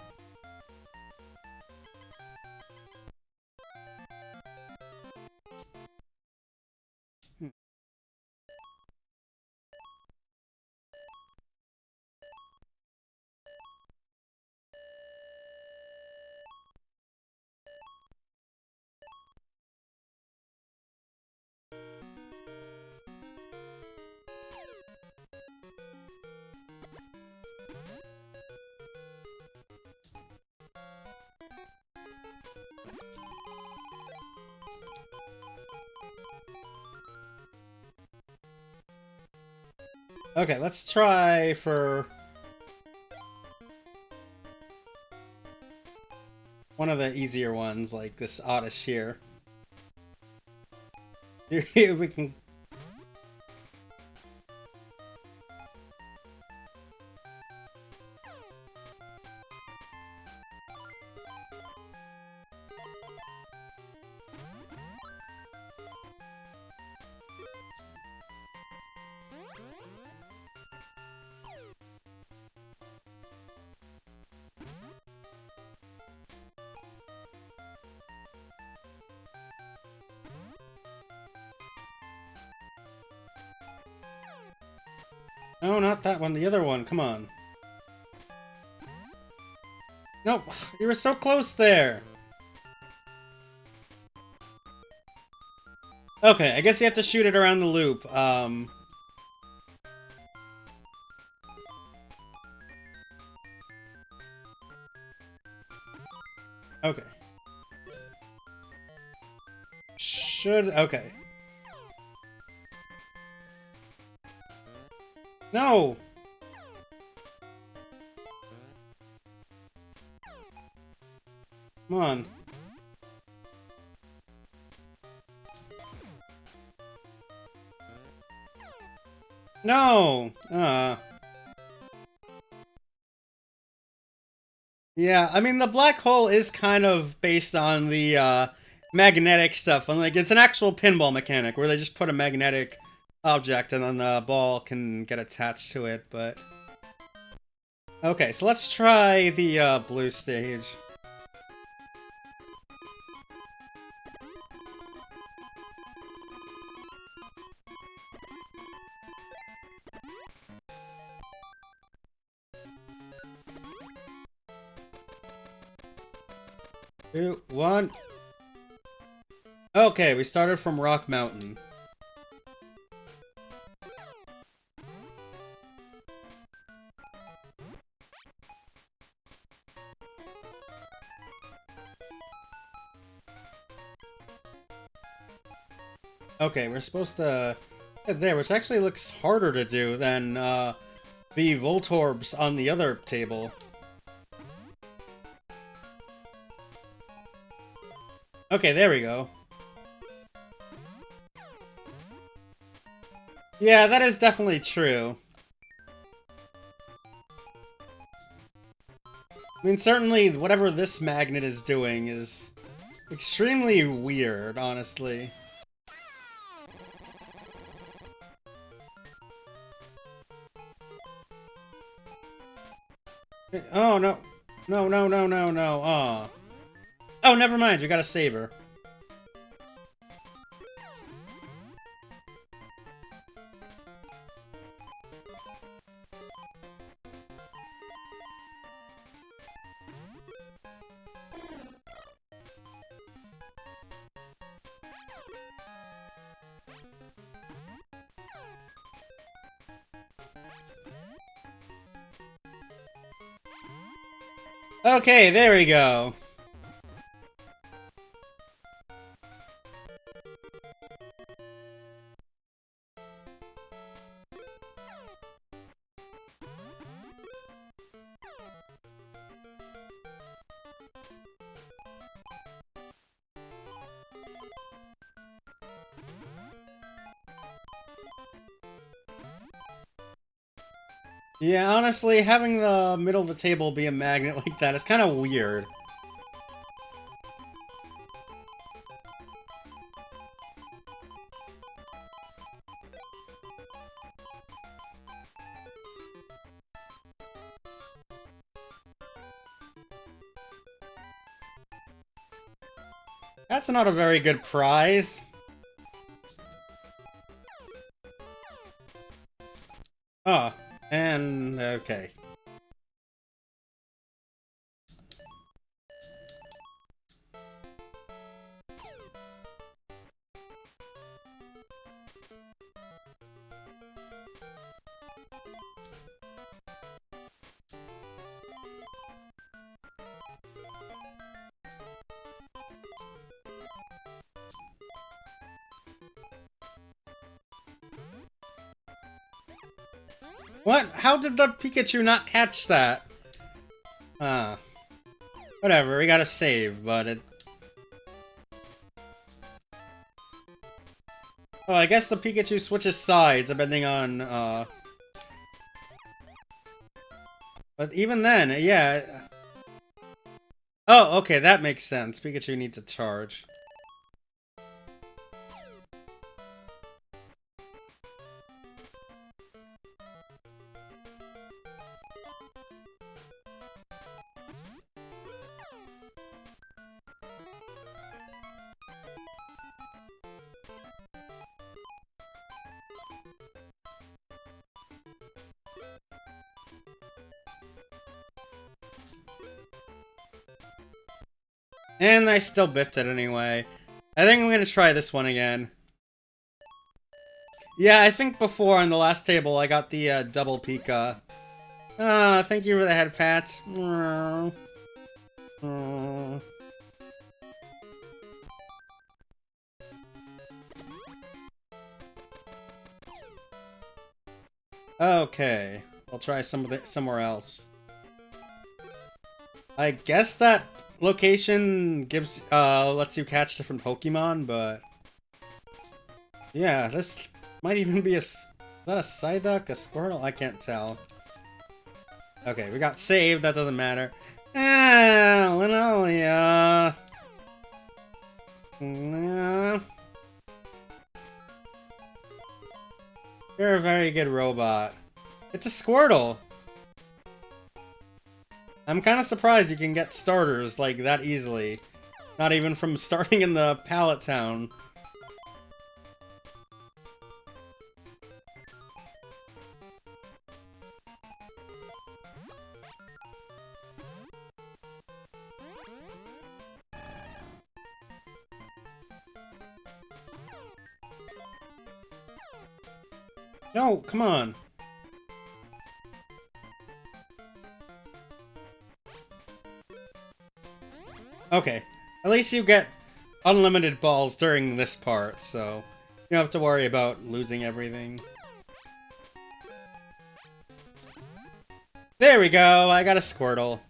Okay, let's try for one of the easier ones, like this Oddish here. If we can... No, not that one, the other one, come on. No, you were so close there! Okay, I guess you have to shoot it around the loop. Okay. Okay. No! Come on. No! Yeah, I mean, the black hole is kind of based on the, magnetic stuff. And, like, it's an actual pinball mechanic where they just put a magnetic object and then the ball can get attached to it, but... Okay, so let's try the, blue stage. Two, one. Okay, we started from Rock Mountain. Okay, we're supposed to... There, which actually looks harder to do than, the Voltorbs on the other table. Okay, there we go. Yeah, that is definitely true. I mean, certainly whatever this magnet is doing is extremely weird, honestly. Oh, no. No, no, no, no, no. Aw. Oh, never mind. You gotta save her. Okay, there we go. Yeah, honestly, having the middle of the table be a magnet like that is kind of weird. That's not a very good prize. Oh, and okay. What? How did the Pikachu not catch that? Whatever, we gotta save, but it... Oh, I guess the Pikachu switches sides depending on, But even then, yeah... Oh, okay, that makes sense. Pikachu needs to charge. And I still biffed it anyway. I think I'm gonna try this one again. Yeah, I think before on the last table I got the double Pika. Thank you for the head pat. Okay, I'll try somewhere else. I guess that location gives lets you catch different Pokemon, but yeah, this might even be is that a Psyduck, a Squirtle? I can't tell. Okay, we got saved. That doesn't matter. Linolia. You're a very good robot. It's a Squirtle. I'm kind of surprised you can get starters like that easily. Not even from starting in the Pallet Town. No, come on. Okay, at least you get unlimited balls during this part, so you don't have to worry about losing everything. There we go, I got a Squirtle.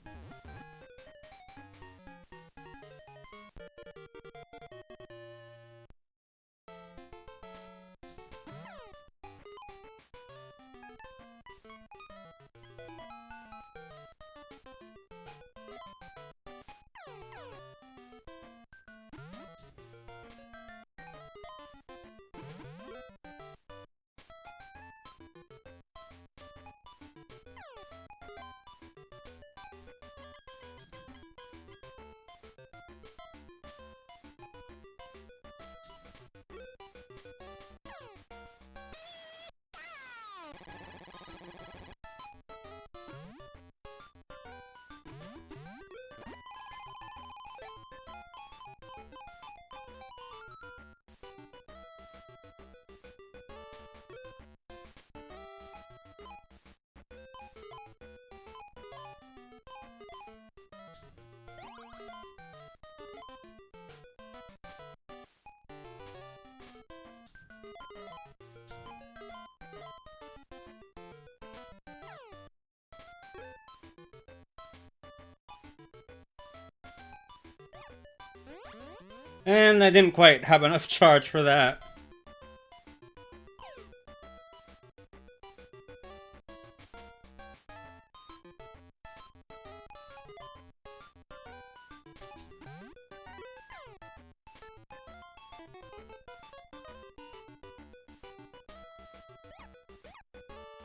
And I didn't quite have enough charge for that.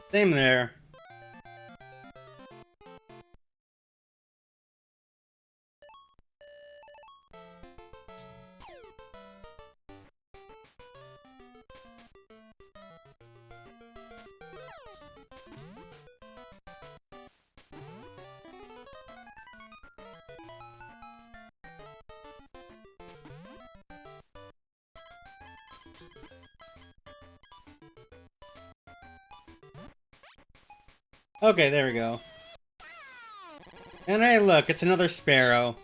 Same there. Okay, there we go. And hey, look, it's another sparrow.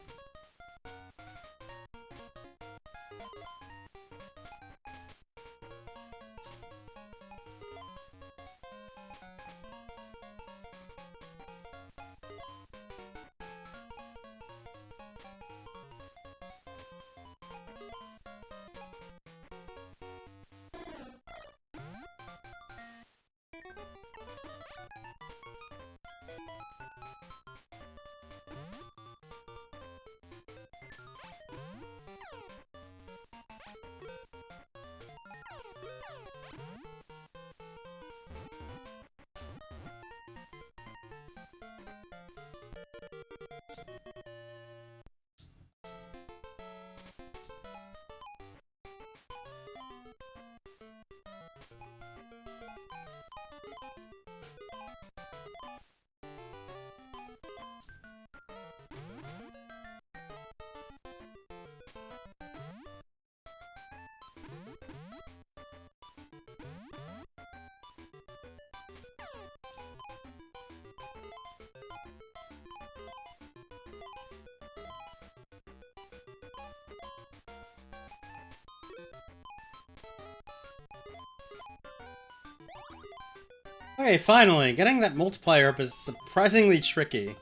Okay, finally! Getting that multiplier up is surprisingly tricky.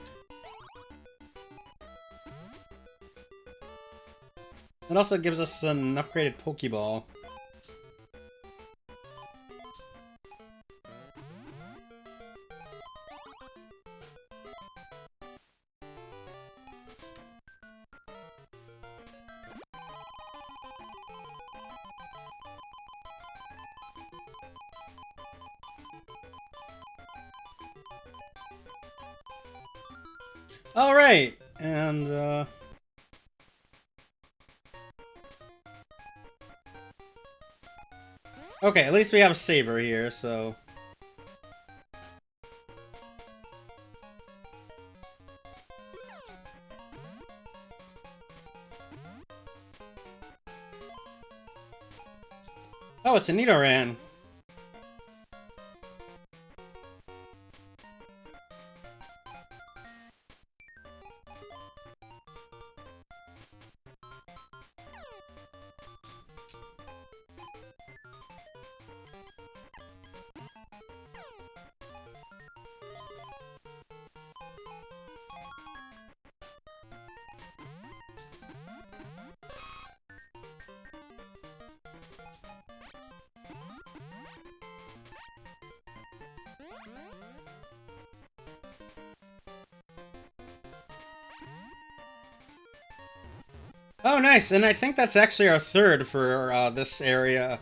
It also gives us an upgraded Pokeball. Alright! And, okay, at least we have a saber here, so... Oh, it's a Nidoran! Oh, nice! And I think that's actually our third for, this area.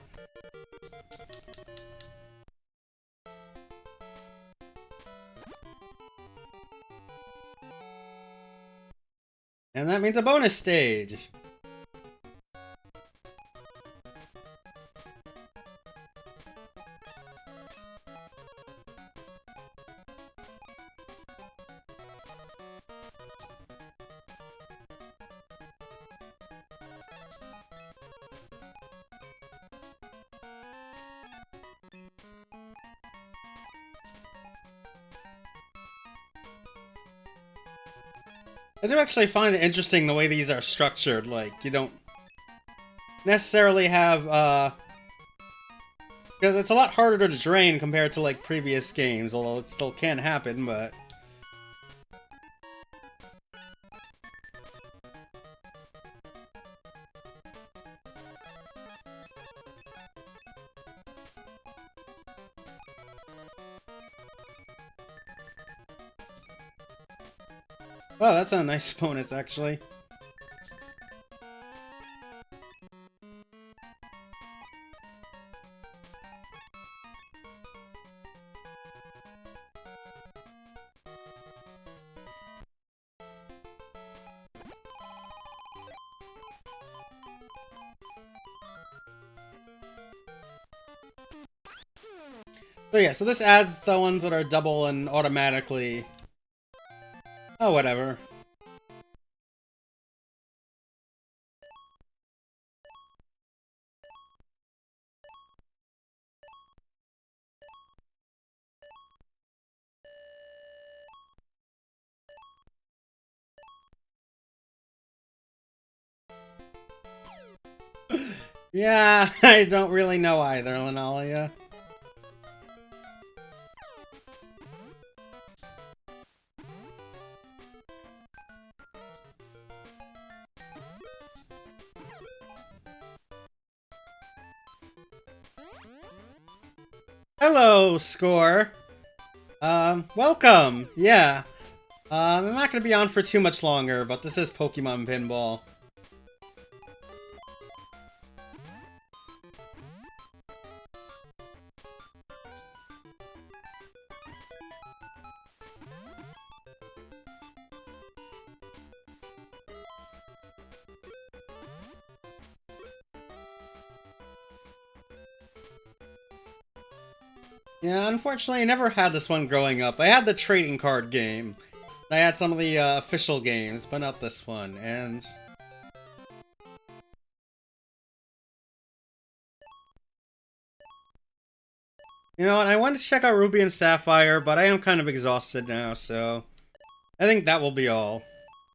And that means a bonus stage! I do actually find it interesting the way these are structured, like, you don't necessarily have, because it's a lot harder to drain compared to, like, previous games, although it still can happen, but... Wow, that's a nice bonus, actually. So yeah, so this adds the ones that are double and automatically... Oh, whatever. Yeah, I don't really know either, Linalia. Hello, Score. Welcome. Yeah. I'm not gonna be on for too much longer, but this is Pokemon Pinball. Yeah, unfortunately, I never had this one growing up. I had the trading card game. I had some of the official games, but not this one. And you know what? I wanted to check out Ruby and Sapphire, but I am kind of exhausted now, so I think that will be all.